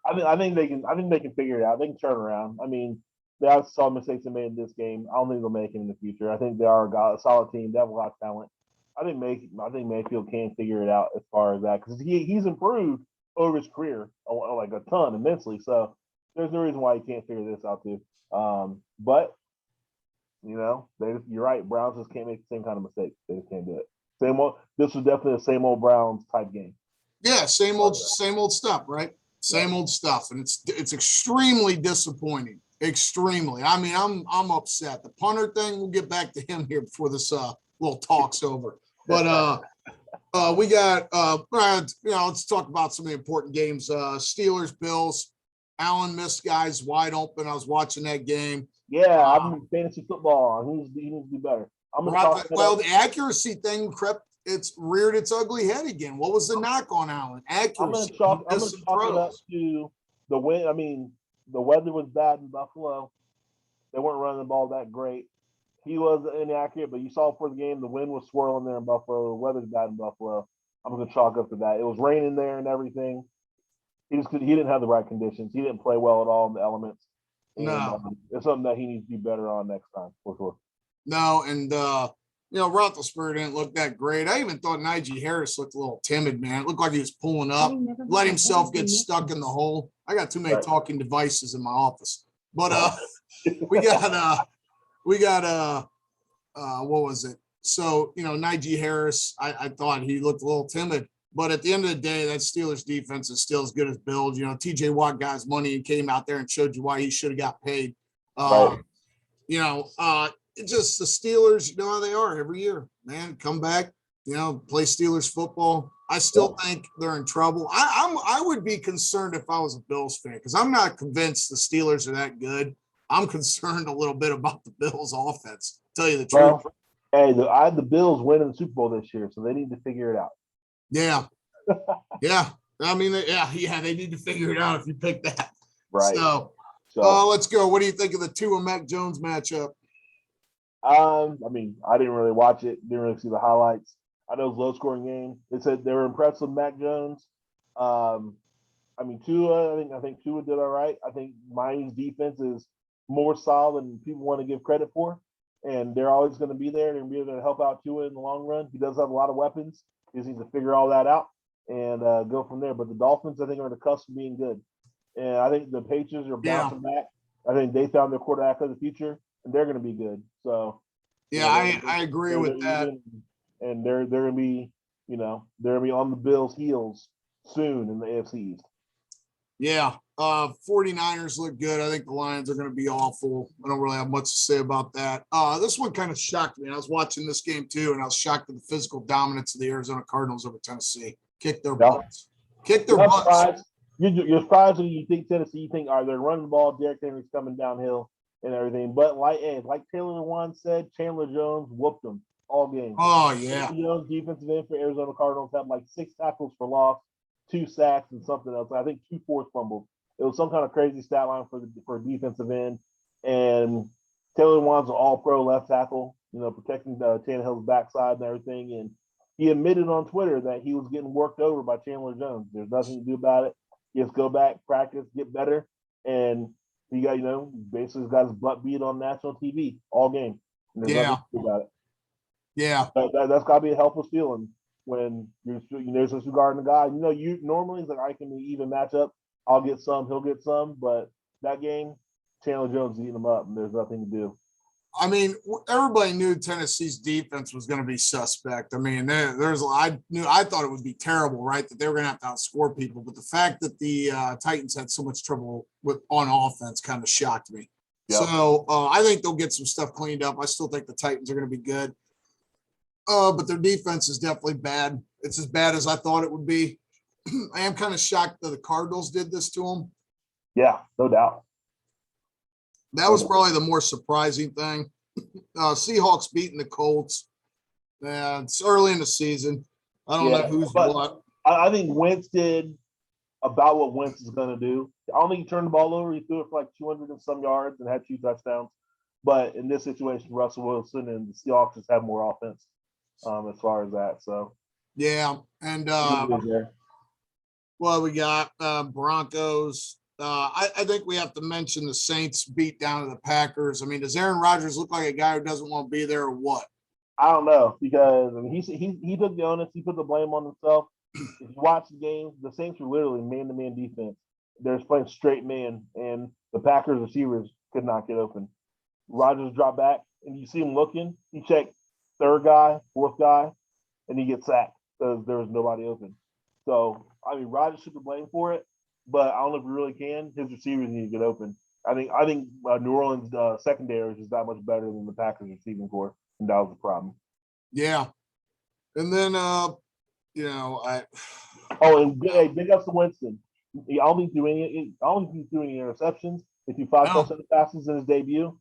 I think they can figure it out. They can turn around. I mean, they have some mistakes they made in this game. I don't think they'll make it in the future. I think they are a solid team. They have a lot of talent. I think Mayfield can figure it out as far as that, because he's improved over his career like a ton, immensely. So there's no reason why he can't figure this out too. But you know, you're right. Browns just can't make the same kind of mistakes. They just can't do it. This was definitely the same old Browns type game. Yeah, same old stuff, right? Same old stuff, and it's extremely disappointing. Extremely. I mean, I'm upset. The punter thing, we'll get back to him here before this little talk's over. But we got let's talk about some of the important games. Steelers, Bills. Allen missed guys wide open. I was watching that game. Yeah, I'm in fantasy football. He needs to do better. The accuracy thing it's reared its ugly head again. What was the knock on Allen? Accuracy. I'm going to chalk it up to the win. I mean, the weather was bad in Buffalo. They weren't running the ball that great. He was inaccurate, but you saw for the game, the wind was swirling there in Buffalo. The weather's bad in Buffalo. I'm going to chalk up to that. It was raining there and everything. He didn't have the right conditions. He didn't play well at all in the elements. No. It's something that he needs to do better on next time, for sure. No, and Roethlisberger didn't look that great. I even thought Najee Harris looked a little timid, man. It looked like he was pulling up, let himself get stuck in the hole. I got too many talking devices in my office. But we got what was it? So, Najee Harris, I thought he looked a little timid. But at the end of the day, that Steelers defense is still as good as Bills. TJ Watt got his money and came out there and showed you why he should have got paid. It's just the Steelers, you know how they are every year, man. Come back, play Steelers football. I still think they're in trouble. I would be concerned if I was a Bills fan, because I'm not convinced the Steelers are that good. I'm concerned a little bit about the Bills offense, to tell you the truth. Hey, I had the Bills winning the Super Bowl this year, so they need to figure it out. Yeah. Yeah. I mean, they need to figure it out if you pick that. Right. So let's go. What do you think of the Tua Mac Jones matchup? I mean, I didn't really watch it. Didn't really see the highlights. I know it was a low-scoring game. They said they were impressed with Mac Jones. I mean, Tua. I think Tua did all right. I think Miami's defense is more solid than people want to give credit for, and they're always going to be there. They're going to be able to help out Tua in the long run. He does have a lot of weapons. He just needs to figure all that out and go from there. But the Dolphins, I think, are on the cusp of being good, and I think the Patriots are bouncing back. I think they found their quarterback of the future, and they're going to be good. So, I agree with that. And they're going to be, they're going to be on the Bills' heels soon in the AFC East. Yeah, 49ers look good. I think the Lions are going to be awful. I don't really have much to say about that. This one kind of shocked me. I was watching this game too, and I was shocked at the physical dominance of the Arizona Cardinals over Tennessee. Kicked their butts. Butts. You're surprised when you think Tennessee. You think, all right, they're running the ball. Derrick Henry's coming downhill and everything. But like Taylor Lewan said, Chandler Jones whooped them all game. Oh, yeah. Chandler Jones, defensive end for Arizona Cardinals, had like 6 tackles for loss, 2 sacks, and something else. I think 2 forced fumbles. It was some kind of crazy stat line for a defensive end. And Taylor Lewan's an all-pro left tackle, protecting Tannehill's backside and everything. And he admitted on Twitter that he was getting worked over by Chandler Jones. There's nothing to do about it. He has to go back, practice, get better. And he got, basically got his butt beat on national TV all game. And there's nothing to do about it. Yeah. That's got to be a helpless feeling when you're disregarding the guy. You normally it's like, I can even match up. I'll get some, he'll get some. But that game, Chandler Jones is eating him up, and there's nothing to do. I mean, everybody knew Tennessee's defense was going to be suspect. I mean, I thought it would be terrible, right, that they were going to have to outscore people. But the fact that the Titans had so much trouble on offense kind of shocked me. Yep. So I think they'll get some stuff cleaned up. I still think the Titans are going to be good. But their defense is definitely bad. It's as bad as I thought it would be. I am kind of shocked that the Cardinals did this to them. Yeah, no doubt. That was probably the more surprising thing. Seahawks beating the Colts. Yeah, it's early in the season. I don't know who's what. I think Wentz did about what Wentz is going to do. I don't think he turned the ball over. He threw it for like 200 and some yards and had 2 touchdowns. But in this situation, Russell Wilson and the Seahawks just have more offense as far as that. So yeah, and well, we got Broncos. I think we have to mention the Saints beat down to the Packers. I mean, does Aaron Rodgers look like a guy who doesn't want to be there or what? I don't know, because I mean, he took the onus, he put the blame on himself. If you watch the game, the Saints were literally man-to-man defense. They're playing straight man, and the Packers receivers could not get open. Rodgers dropped back, and you see him looking. He checked third guy, fourth guy, and he gets sacked because there was nobody open. So, I mean, Rodgers should be blamed for it, but I don't know if he really can. His receivers need to get open. I think New Orleans secondary is just that much better than the Packers receiving corps, and that was the problem. Yeah, and then Hey, big ups to Winston. I don't think he's doing any interceptions. He threw 5 touchdown passes in his debut.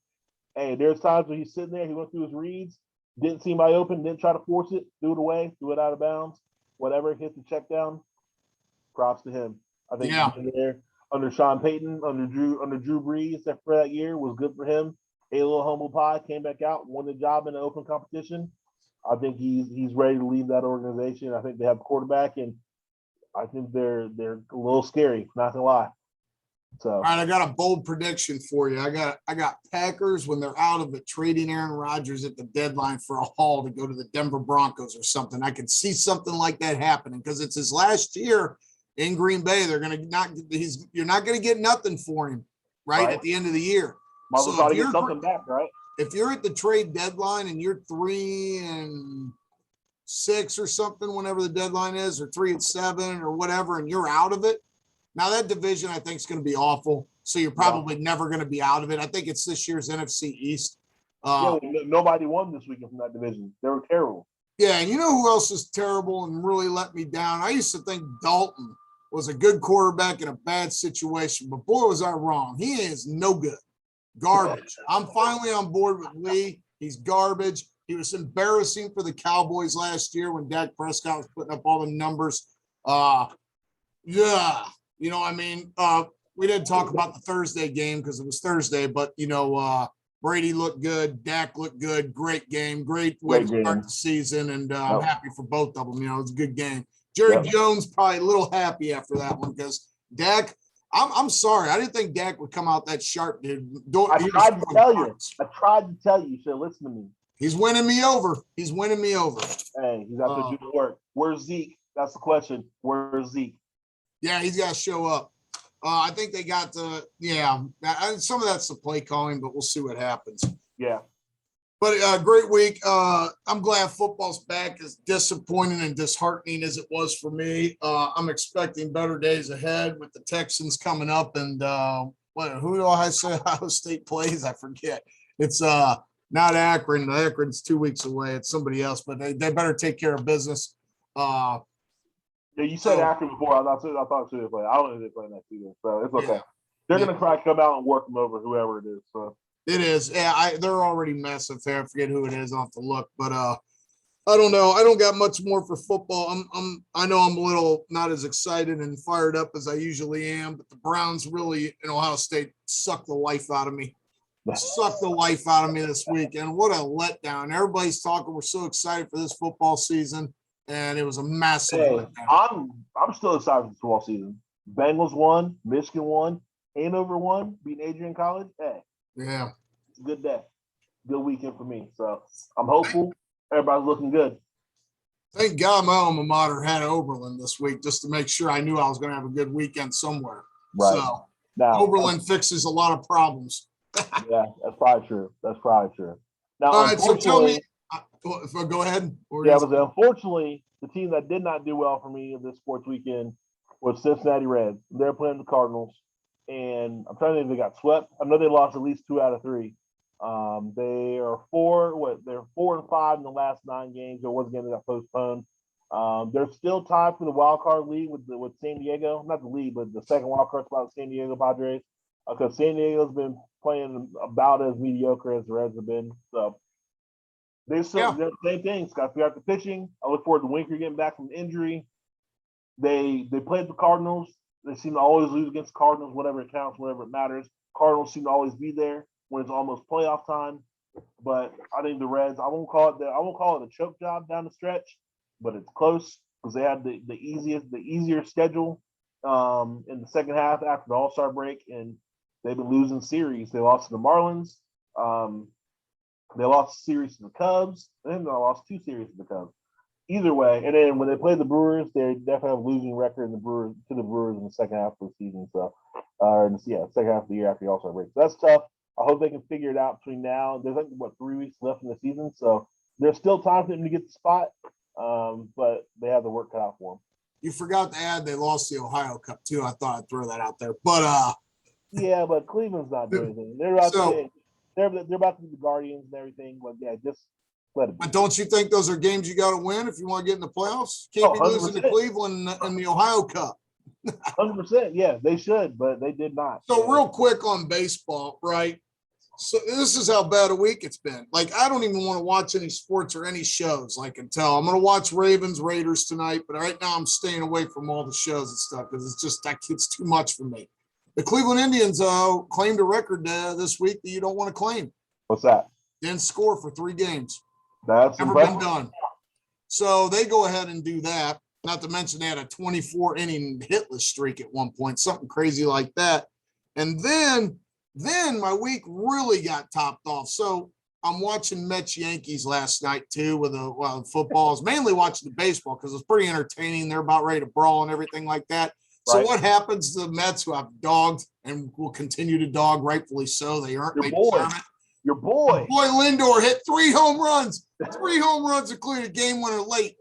Hey, there's times when he's sitting there, he went through his reads, didn't see anybody open, didn't try to force it, threw it away, threw it out of bounds, whatever, hit the check down. Props to him. I think being there under Sean Payton, under Drew Brees for that year was good for him. A little humble pie, came back out, won the job in an open competition. I think he's ready to lead that organization. I think they have a quarterback, and I think they're a little scary, not gonna lie. So all right, I got a bold prediction for you. I got Packers when they're out of it, trading Aaron Rodgers at the deadline for a haul to go to the Denver Broncos or something. I could see something like that happening because it's his last year in Green Bay. You're not gonna get nothing for him right at the end of the year. So if you're something back, right? If you're at the trade deadline and you're 3-6 or something, whenever the deadline is, or 3-7 or whatever, and you're out of it. Now that division, I think, is going to be awful. So you're probably never going to be out of it. I think it's this year's NFC East. Nobody won this weekend from that division. They were terrible. Yeah, and you know who else is terrible and really let me down? I used to think Dalton was a good quarterback in a bad situation, but boy, was I wrong. He is no good. Garbage. I'm finally on board with Lee. He's garbage. He was embarrassing for the Cowboys last year when Dak Prescott was putting up all the numbers. You know, I mean, we didn't talk about the Thursday game because it was Thursday, but, Brady looked good. Dak looked good. Great game. Great way to start the season, and I'm happy for both of them. You know, it's a good game. Jerry Jones probably a little happy after that one because Dak – I'm sorry. I didn't think Dak would come out that sharp, dude. I tried to tell you. You should listen to me. He's winning me over. Hey, he's out there doing the work. Where's Zeke? That's the question. Where's Zeke? Yeah, he's got to show up. I think they got some of that's the play calling, but we'll see what happens. Yeah. But great week. I'm glad football's back. As disappointing and disheartening as it was for me, I'm expecting better days ahead with the Texans coming up. And who do I say Ohio State plays? I forget. It's not Akron. Akron's 2 weeks away. It's somebody else, but they better take care of business. Yeah, you said Akron before. I thought too they play. I don't know if they play next season, so it's okay. They're gonna try to come out and work them over, whoever it is. So. It is. Yeah, they're already massive there. I forget who it is. I'll have to look. But I don't know. I don't got much more for football. I know I'm a little not as excited and fired up as I usually am, but the Browns really in Ohio State sucked the life out of me. Sucked the life out of me this week. And what a letdown. Everybody's talking. We're so excited for this football season. And it was a massive letdown. I'm still excited for the football season. Bengals won, Michigan won, Hanover won, beating Adrian College. Hey. Yeah. It's a good day. Good weekend for me. So I'm hopeful. Everybody's looking good. Thank God my alma mater had Oberlin this week just to make sure I knew I was going to have a good weekend somewhere. Right. So Oberlin fixes a lot of problems. Yeah, that's probably true. Now, all right, so tell me. Go ahead. Unfortunately, the team that did not do well for me in this sports weekend was Cincinnati Reds. They're playing the Cardinals. And I'm trying to think if they got swept. I know they lost at least 2 out of 3. They are they're 4-5 in the last 9 games. There was a game that got postponed. They're still tied for the wild card lead with San Diego, not the lead, but the second wild card spot, San Diego Padres, because San Diego's been playing about as mediocre as the Reds have been. So they're the same thing. Got to figure out the pitching. I look forward to Winker getting back from injury. They played the Cardinals. They seem to always lose against the Cardinals, whatever it counts, whatever it matters. Cardinals seem to always be there when it's almost playoff time. But I think the Reds, I won't call it a choke job down the stretch, but it's close because they had the easier schedule in the second half after the All-Star break, and they've been losing series. They lost to the Marlins. They lost a series to the Cubs, and then they lost 2 series to the Cubs. Either way, and then when they play the Brewers, they definitely have a losing record in the Brewers in the second half of the season. So, second half of the year after the All-Star break. So that's tough. I hope they can figure it out between now. There's 3 weeks left in the season, so there's still time for them to get the spot. But they have the work cut out for them. You forgot to add they lost the Ohio Cup too. I thought I'd throw that out there, but yeah, but Cleveland's not doing anything. They're about to be the Guardians and everything. But yeah, just let it be. But don't you think those are games you got to win if you want to get in the playoffs? Can't be losing to Cleveland in the Ohio Cup. 100%. Yeah, they should, but they did not. So real quick on baseball, right? So this is how bad a week it's been. Like, I don't even want to watch any sports or any shows, like, until I'm going to watch Ravens Raiders tonight. But right now I'm staying away from all the shows and stuff because it's too much for me. The Cleveland Indians claimed a record this week that you don't want to claim. What's that? Didn't score for 3 games. That's never impressive. been done. So they go ahead and do that. Not to mention they had a 24-inning hitless streak at one point, something crazy like that. And then my week really got topped off. So I'm watching Mets Yankees last night too with football. I was mainly watching the baseball because it was pretty entertaining. They're about ready to brawl and everything like that. So what happens to the Mets, who have dogged and will continue to dog, rightfully so? They aren't. Your boy Lindor hit 3 home runs. 3 home runs, including a game winner late.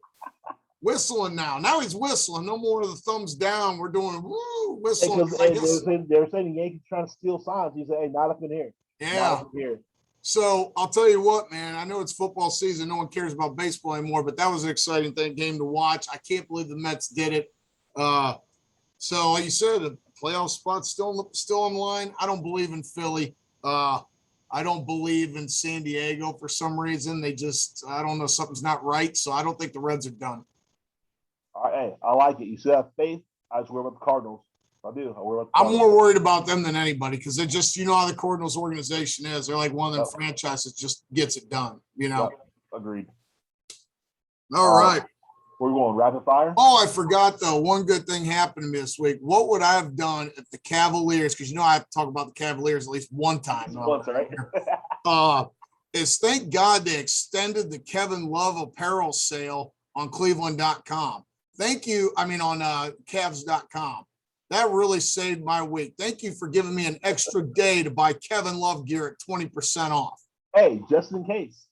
Whistling now. Now he's whistling. No more of the thumbs down. We're doing woo whistling. They were saying the Yankees trying to steal signs. He said, "Hey, not up in here." Yeah. Here. So I'll tell you what, man. I know it's football season. No one cares about baseball anymore, but that was an exciting game to watch. I can't believe the Mets did it. So like you said, the playoff spot's still on the line. I don't believe in Philly. I don't believe in San Diego for some reason. I don't know, something's not right. So I don't think the Reds are done. Hey, I like it. You still have faith. I just worry about the Cardinals. I do. I'm more worried about them than anybody because they're just, you know how the Cardinals organization is. They're like one of them franchises just gets it done, you know. Agreed. All right. We're going rapid fire. Oh, I forgot though. One good thing happened to me this week. What would I have done if the Cavaliers, because you know I have to talk about the Cavaliers at least one time. Once, right? Is thank God they extended the Kevin Love apparel sale on Cleveland.com. Thank you. I mean, on Cavs.com. That really saved my week. Thank you for giving me an extra day to buy Kevin Love gear at 20% off. Hey, just in case.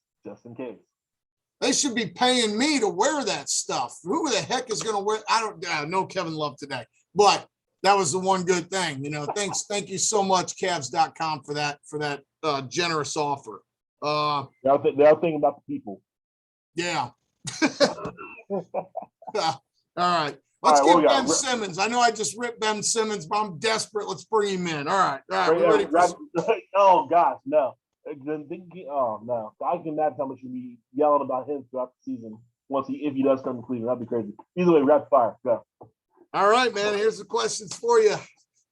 They should be paying me to wear that stuff. Who the heck is going to wear? I don't know Kevin Love today, but that was the one good thing. You know, thank you so much, Cavs.com, for that generous offer. They're thinking about the people. Yeah. All right. Let's get Ben Simmons. I know I just ripped Ben Simmons, but I'm desperate. Let's bring him in. All right. We're ready for oh, gosh, no. Oh, no. I can imagine how much you'll be yelling about him throughout the season if he does come to Cleveland. That'd be crazy. Either way, rapid fire. Go. All right, man. Here's the questions for you.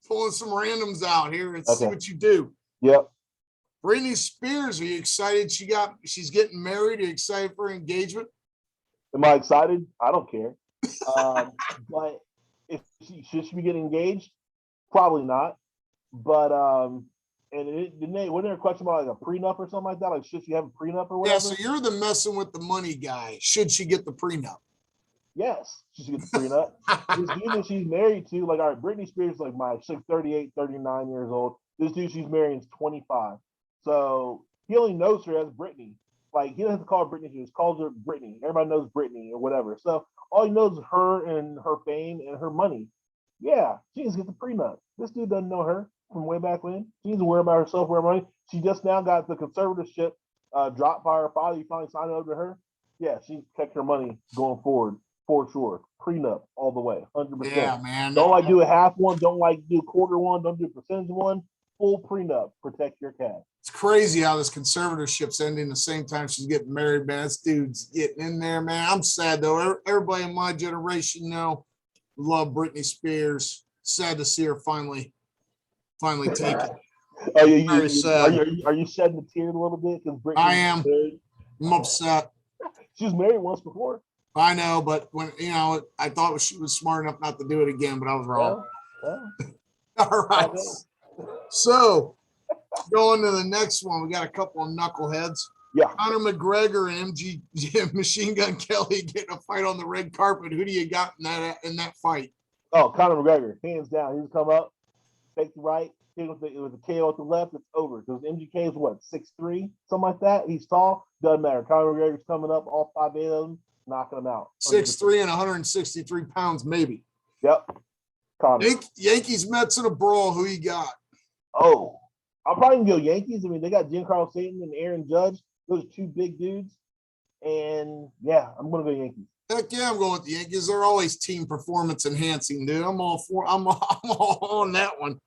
Pulling some randoms out here and see what you do. Yep. Britney Spears, are you excited she's getting married? Are you excited for her engagement? Am I excited? I don't care. But should she be getting engaged? Probably not. But wasn't there a question about like a prenup or something like that? Like, should she have a prenup or whatever? Yeah, so you're the messing with the money guy. Should she get the prenup? Yes, she should get the prenup. This dude that she's married to, like, all right, Britney Spears, she's 38, 39 years old. This dude she's marrying is 25. So he only knows her as Britney. Like, he doesn't have to call her Britney. He just calls her Britney. Everybody knows Britney or whatever. So all he knows is her and her fame and her money. Yeah, she needs to get the prenup. This dude doesn't know her. from way back when. She needs to worry about herself, worry about money. She just now got the conservatorship dropped by her father. You finally signed over to her. Yeah, she kept her money going forward for sure. Prenup all the way, 100%. Yeah, man. Don't do a half one. Don't do a quarter one. Don't do a percentage one. Full prenup. Protect your cash. It's crazy how this conservatorship's ending the same time she's getting married, man. This dude's getting in there, man. I'm sad though. Everybody in my generation now love Britney Spears. Sad to see her finally take it. Very sad. Are you shedding a tear a little bit because Britney? I am. I'm upset. She was married once before. I know, but when I thought she was smart enough not to do it again, but I was wrong. All right. So going to the next one, we got a couple of knuckleheads. Yeah. Conor McGregor and Machine Gun Kelly getting a fight on the red carpet. Who do you got in that fight? Oh, Conor McGregor, hands down. He's come up, fake the right, hit with a KO at the left. It's over. Because MGK is what, 6'3", something like that. He's tall. Doesn't matter. Conor McGregor's coming up, all 5 of them, knocking them out. 6'3" and 163 pounds, maybe. Yep. Conor. Yankees Mets in a brawl. Who you got? Oh, I'll probably go Yankees. I mean, they got Giancarlo Stanton and Aaron Judge. Those are 2 big dudes. And yeah, I'm gonna go Yankees. Heck yeah, I'm going with the Yankees. They're always team performance enhancing, dude. I'm all all on that one.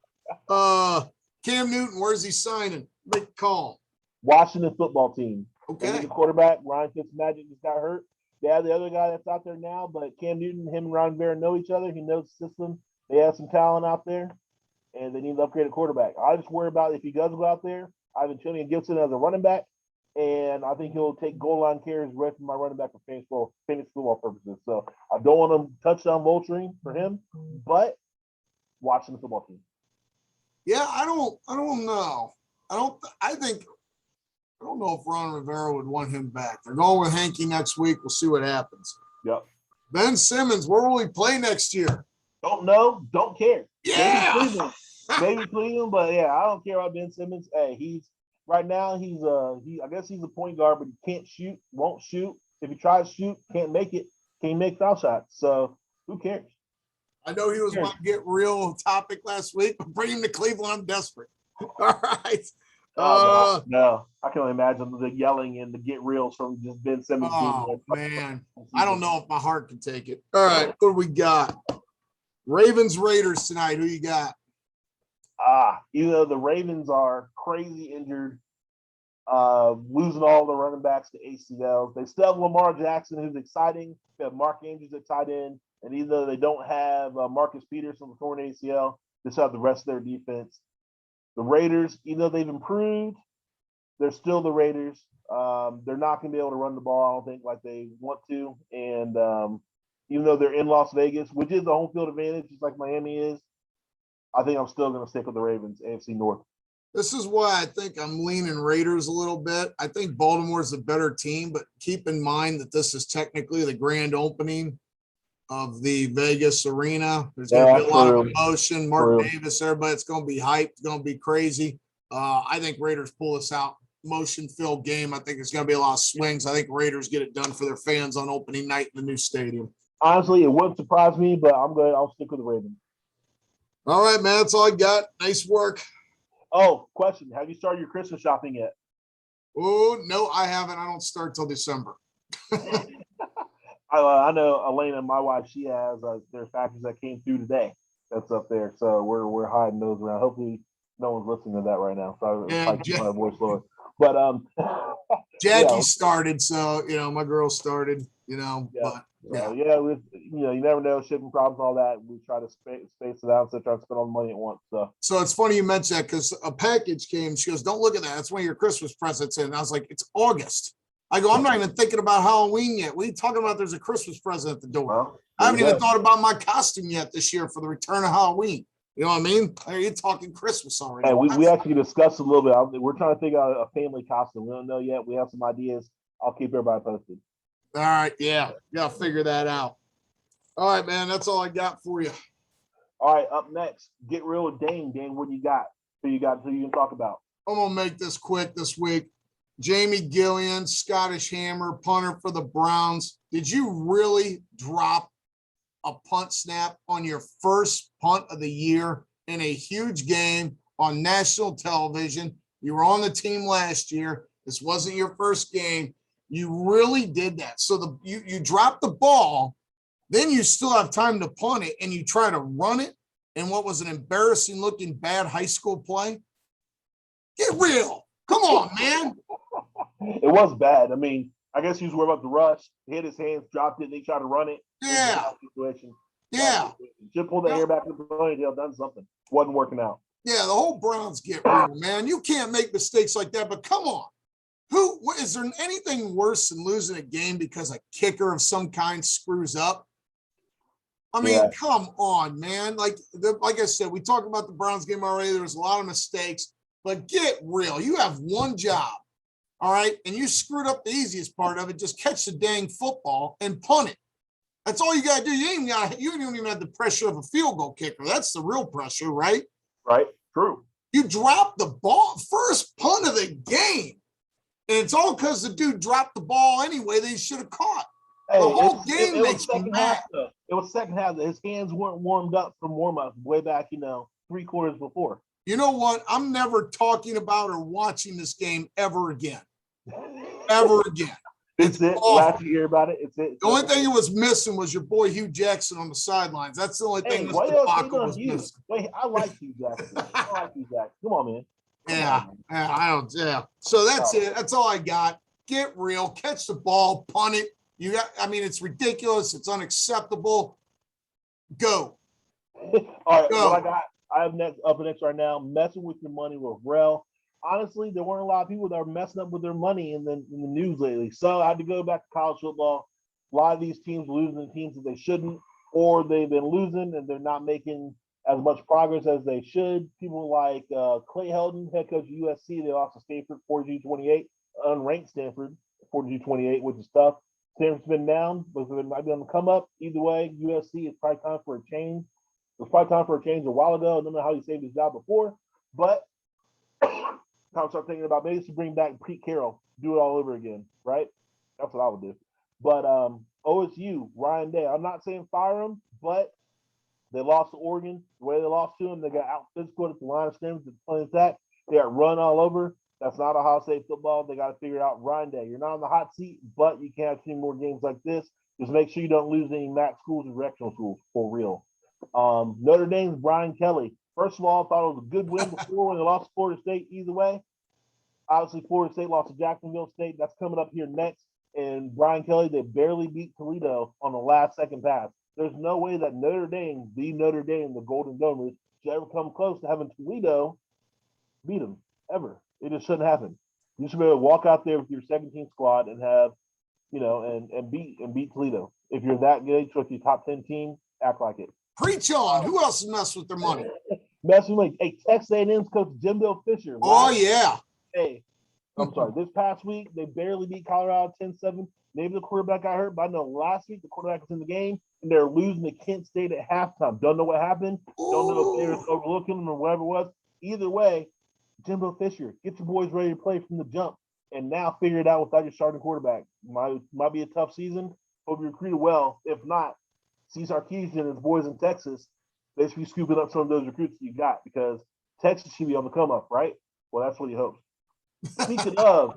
Cam Newton, where's he signing? Make call. Washington football team. Okay. The quarterback, Ryan Fitzmagic, just got hurt. They have the other guy that's out there now, but Cam Newton, him and Ron Rivera know each other. He knows the system. They have some talent out there, and they need to upgrade a quarterback. I just worry about if he does go out there, Ivan Tony Gibson as a running back, and I think he'll take goal line carries away from my running back for fantasy football purposes. So I don't want him touchdown vulturing for him, but watching the football team. Yeah, I don't know. I don't know if Ron Rivera would want him back. They're going with Hanky next week. We'll see what happens. Yep. Ben Simmons, where will he play next year? Don't know. Don't care. Yeah. Maybe Cleveland, but yeah, I don't care about Ben Simmons. Hey, he's right now. I guess he's a point guard, but he can't shoot. Won't shoot. If he tries to shoot, can't make it. Can't make foul shots. So who cares? I know he was my get real topic last week, but bring him to Cleveland. I'm desperate. All right. No, I can only imagine the yelling and the get reals from just Ben Simmons. Oh, man. I don't know if my heart can take it. All right. What do we got? Ravens Raiders tonight. Who you got? Even though the Ravens are crazy injured, losing all the running backs to ACLs, they still have Lamar Jackson, who's exciting. They have Mark Andrews at tight end. And even though they don't have Marcus Peters from the torn ACL, they still have the rest of their defense. The Raiders, even though they've improved, they're still the Raiders. They're not going to be able to run the ball, I don't think, like they want to. And even though they're in Las Vegas, which is the home field advantage, just like Miami is, I think I'm still going to stick with the Ravens, AFC North. This is why I think I'm leaning Raiders a little bit. I think Baltimore's a better team, but keep in mind that this is technically the grand opening of the Vegas arena. There's going to be a lot of emotion. Mark Davis, everybody, it's going to be hyped. It's going to be crazy. I think Raiders pull this out. Motion-filled game. I think it's going to be a lot of swings. I think Raiders get it done for their fans on opening night in the new stadium. Honestly, it wouldn't surprise me, but I'll stick with the Ravens. All right, man. That's all I got. Nice work. Oh, question. Have you started your Christmas shopping yet? Oh, no, I haven't. I don't start till December. I know Elena, my wife, she has there's packages that came through today that's up there. So we're hiding those around. Hopefully no one's listening to that right now. So I keep my voice lower. But Jackie started, so my girl started, but you never know, shipping problems, all that. We try to space it out, so try to spend all the money at once. So it's funny you mentioned that because a package came. She goes, "Don't look at that. That's one of your Christmas presents." And I was like, "It's August." I go, "I'm not even thinking about Halloween yet. What are you talking about? There's a Christmas present at the door." Well, I haven't even thought about my costume yet this year for the return of Halloween. You know what I mean? Are you talking Christmas already? Hey, we actually discussed a little bit. We're trying to figure out a family costume. We don't know yet. We have some ideas. I'll keep everybody posted. All right. Yeah. Got to figure that out. All right, man. That's all I got for you. All right. Up next, get real with Dane. Dane, what do you got? Who you can talk about? I'm going to make this quick this week. Jamie Gillian, Scottish Hammer, punter for the Browns. Did you really drop a punt snap on your first punt of the year in a huge game on national television. You were on the team last year. This wasn't your first game. You really did that. So you dropped the ball, then you still have time to punt it, and you try to run it in what was an embarrassing looking bad high school play. Get real. Come on, man. It was bad. I mean, I guess he was worried about the rush. He hit his hands, dropped it, and he tried to run it. Yeah. Situation. Yeah. Should pull the hair back in the ponytail, done something. Wasn't working out. Yeah, the whole Browns get real, man. You can't make mistakes like that, but come on. Is there anything worse than losing a game because a kicker of some kind screws up? I mean, Come on, man. Like I said, we talked about the Browns game already. There was a lot of mistakes, but get real. You have one job, all right? And you screwed up the easiest part of it. Just catch the dang football and punt it. That's all you got to do. You don't even have the pressure of a field goal kicker. That's the real pressure, right? Right. True. You dropped the ball, first punt of the game. And it's all because the dude dropped the ball anyway that he should have caught. Hey, the whole game makes me mad. It was second half. His hands weren't warmed up from warm-up way back, 3 quarters before. You know what? I'm never talking about or watching this game ever again. Ever again. It's it. Last you hear about it, it's it. The only thing it was missing was your boy Hugh Jackson on the sidelines. That's the only thing this debacle was missing. Wait, I like Hugh Jackson. Come on, man. Yeah. So that's it. That's all I got. Get real. Catch the ball. Punt it. It's ridiculous. It's unacceptable. Go. All right. Go. What I have next right now. Messing with your money with Rell. Honestly, there weren't a lot of people that were messing up with their money in the news lately. So I had to go back to college football. A lot of these teams losing the teams that they shouldn't, or they've been losing and they're not making as much progress as they should. People like Clay Helton, head coach of USC, they lost to Stanford 42-28, unranked Stanford 42-28, which is tough. Stanford's been down, but it might be on the come up. Either way, USC, it's probably time for a change. It was probably time for a change a while ago. I don't know how he saved his job before, but time to start thinking about maybe to bring back Pete Carroll, do it all over again, right? That's what I would do. But OSU, Ryan Day, I'm not saying fire him, but they lost to Oregon. The way they lost to him, they got out physical at the line of scrimmage, playing that. They got run all over. That's not Ohio State football. They got to figure it out. Ryan Day, you're not on the hot seat, but you can't have any more games like this. Just make sure you don't lose any MAC schools and recreational schools for real. Notre Dame's Brian Kelly. First of all, I thought it was a good win before when they lost to Florida State either way. Obviously, Florida State lost to Jacksonville State. That's coming up here next. And Brian Kelly, they barely beat Toledo on the last second pass. There's no way that Notre Dame, the Golden Domers, should ever come close to having Toledo beat them, ever. It just shouldn't happen. You should be able to walk out there with your 17 squad and have, and beat Toledo. If you're that good, with your top 10 team, act like it. Preach on. Who else is messing with their money? Messing with Texas A&M's coach Jimbo Fisher. Oh, yeah. Hey, I'm sorry. This past week, they barely beat Colorado 10-7. Maybe the quarterback got hurt, but I know last week the quarterback was in the game, and they're losing to Kent State at halftime. Don't know what happened. Don't know if they were overlooking them or whatever it was. Either way, Jimbo Fisher, get your boys ready to play from the jump, and now figure it out without your starting quarterback. Might be a tough season. Hope you recruited well. If not, see Sarkisian and his boys in Texas. They should be scooping up some of those recruits you got because Texas should be on the come up, right? Well, that's what he hopes. Speaking of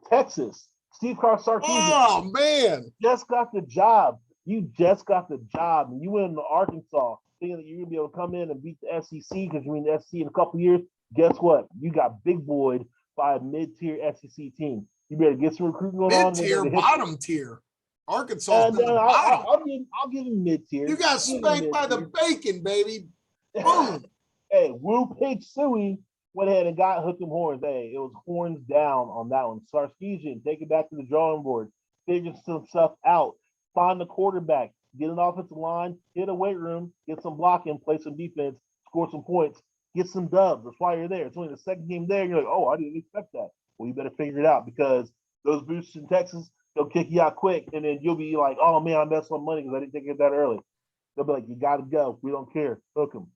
Texas, Steve Sarkisian. Oh, man. Just got the job. You just got the job. And you went into Arkansas thinking that you're going to be able to come in and beat the SEC because you're in the SEC in a couple of years. Guess what? You got big boyed by a mid-tier SEC team. You better get some recruiting going on. Mid-tier, bottom tier. Arkansas. I'll give him mid-tier. You got spanked by the bacon, baby. Boom. Hey, Woo Pig Suey went ahead and got hook 'em horns. Hey, it was horns down on that one. Sarkisian, take it back to the drawing board. Figure some stuff out. Find the quarterback. Get an offensive line. Hit a weight room. Get some blocking. Play some defense. Score some points. Get some dubs. That's why you're there. It's only the second game there. You're like, oh, I didn't expect that. Well, you better figure it out because those boosters in Texas, they'll kick you out quick, and then you'll be like, oh, man, I messed my money because I didn't take it that early. They'll be like, you got to go. We don't care. Hook them.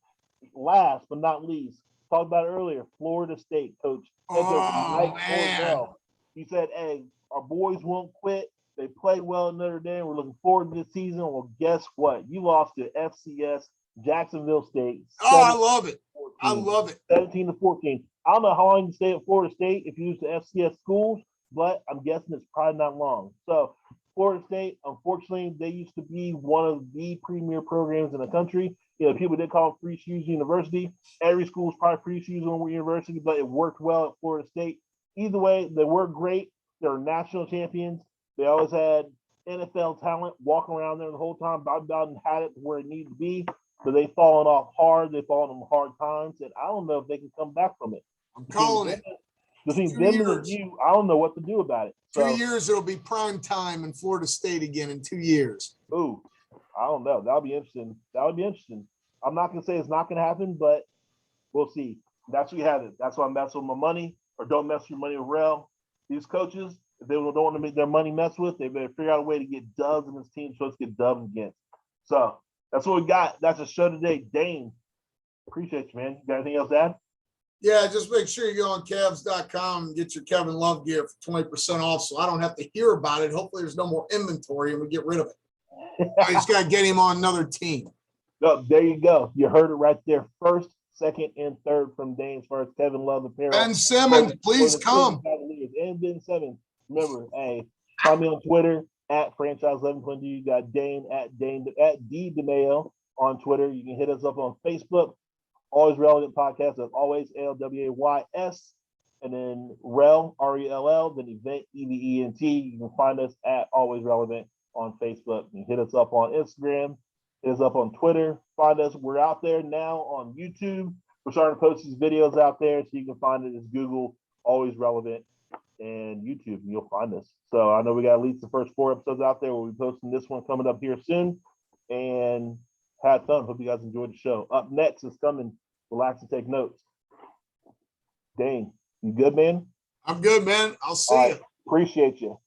Last but not least, talked about it earlier, Florida State coach. Oh, man. He said, hey, our boys won't quit. They played well at Notre Dame. We're looking forward to this season. Well, guess what? You lost to FCS Jacksonville State. Oh, I love it. I love it. 17-14. I don't know how long you stay at Florida State if you use the FCS schools, but I'm guessing it's probably not long. So Florida State, unfortunately, they used to be one of the premier programs in the country. You know, people did call it Free Shoes University. Every school is probably Free Shoes University, but it worked well at Florida State. Either way, they were great. They were national champions. They always had NFL talent walking around there the whole time. Bob Bowden had it where it needed to be, but they've fallen off hard. They've fallen on hard times, and I don't know if they can come back from it. I'm calling it. Between them and you, I don't know what to do about it. So, 2 years, it'll be prime time in Florida State again in 2 years. Ooh, I don't know. That'll be interesting. That would be interesting. I'm not gonna say it's not gonna happen, but we'll see. That's what you have it. That's why I'm messing with my money, or don't mess with your money with Rell. These coaches, if they don't want to make their money mess with, they better figure out a way to get dubs in this team so let's get dubbed against. So that's what we got. That's the show today. Dane, appreciate you, man. You got anything else to add? Yeah, just make sure you go on Cavs.com and get your Kevin Love gear for 20% off so I don't have to hear about it. Hopefully there's no more inventory and we get rid of it. I just got to get him on another team. No, there you go. You heard it right there. First, second, and third from Dane as far as Kevin Love apparel. Ben Simmons, please come. And Ben Simmons. Remember, hey, find me on Twitter at franchise11.2. You got Dane at D DeMayo on Twitter. You can hit us up on Facebook. Always Relevant Podcast, as always, LWAYS, and then Rell, RELL, then Event, EVENT. You can find us at Always Relevant on Facebook. You can hit us up on Instagram, hit us up on Twitter. Find us. We're out there now on YouTube. We're starting to post these videos out there, so you can find it as Google, Always Relevant, and YouTube, and you'll find us. So I know we got at least the first 4 episodes out there. We'll be posting this one coming up here soon, and had fun. Hope you guys enjoyed the show. Up next is coming. Relax and take notes. Dane, you good, man? I'm good, man. I'll see you. Appreciate you.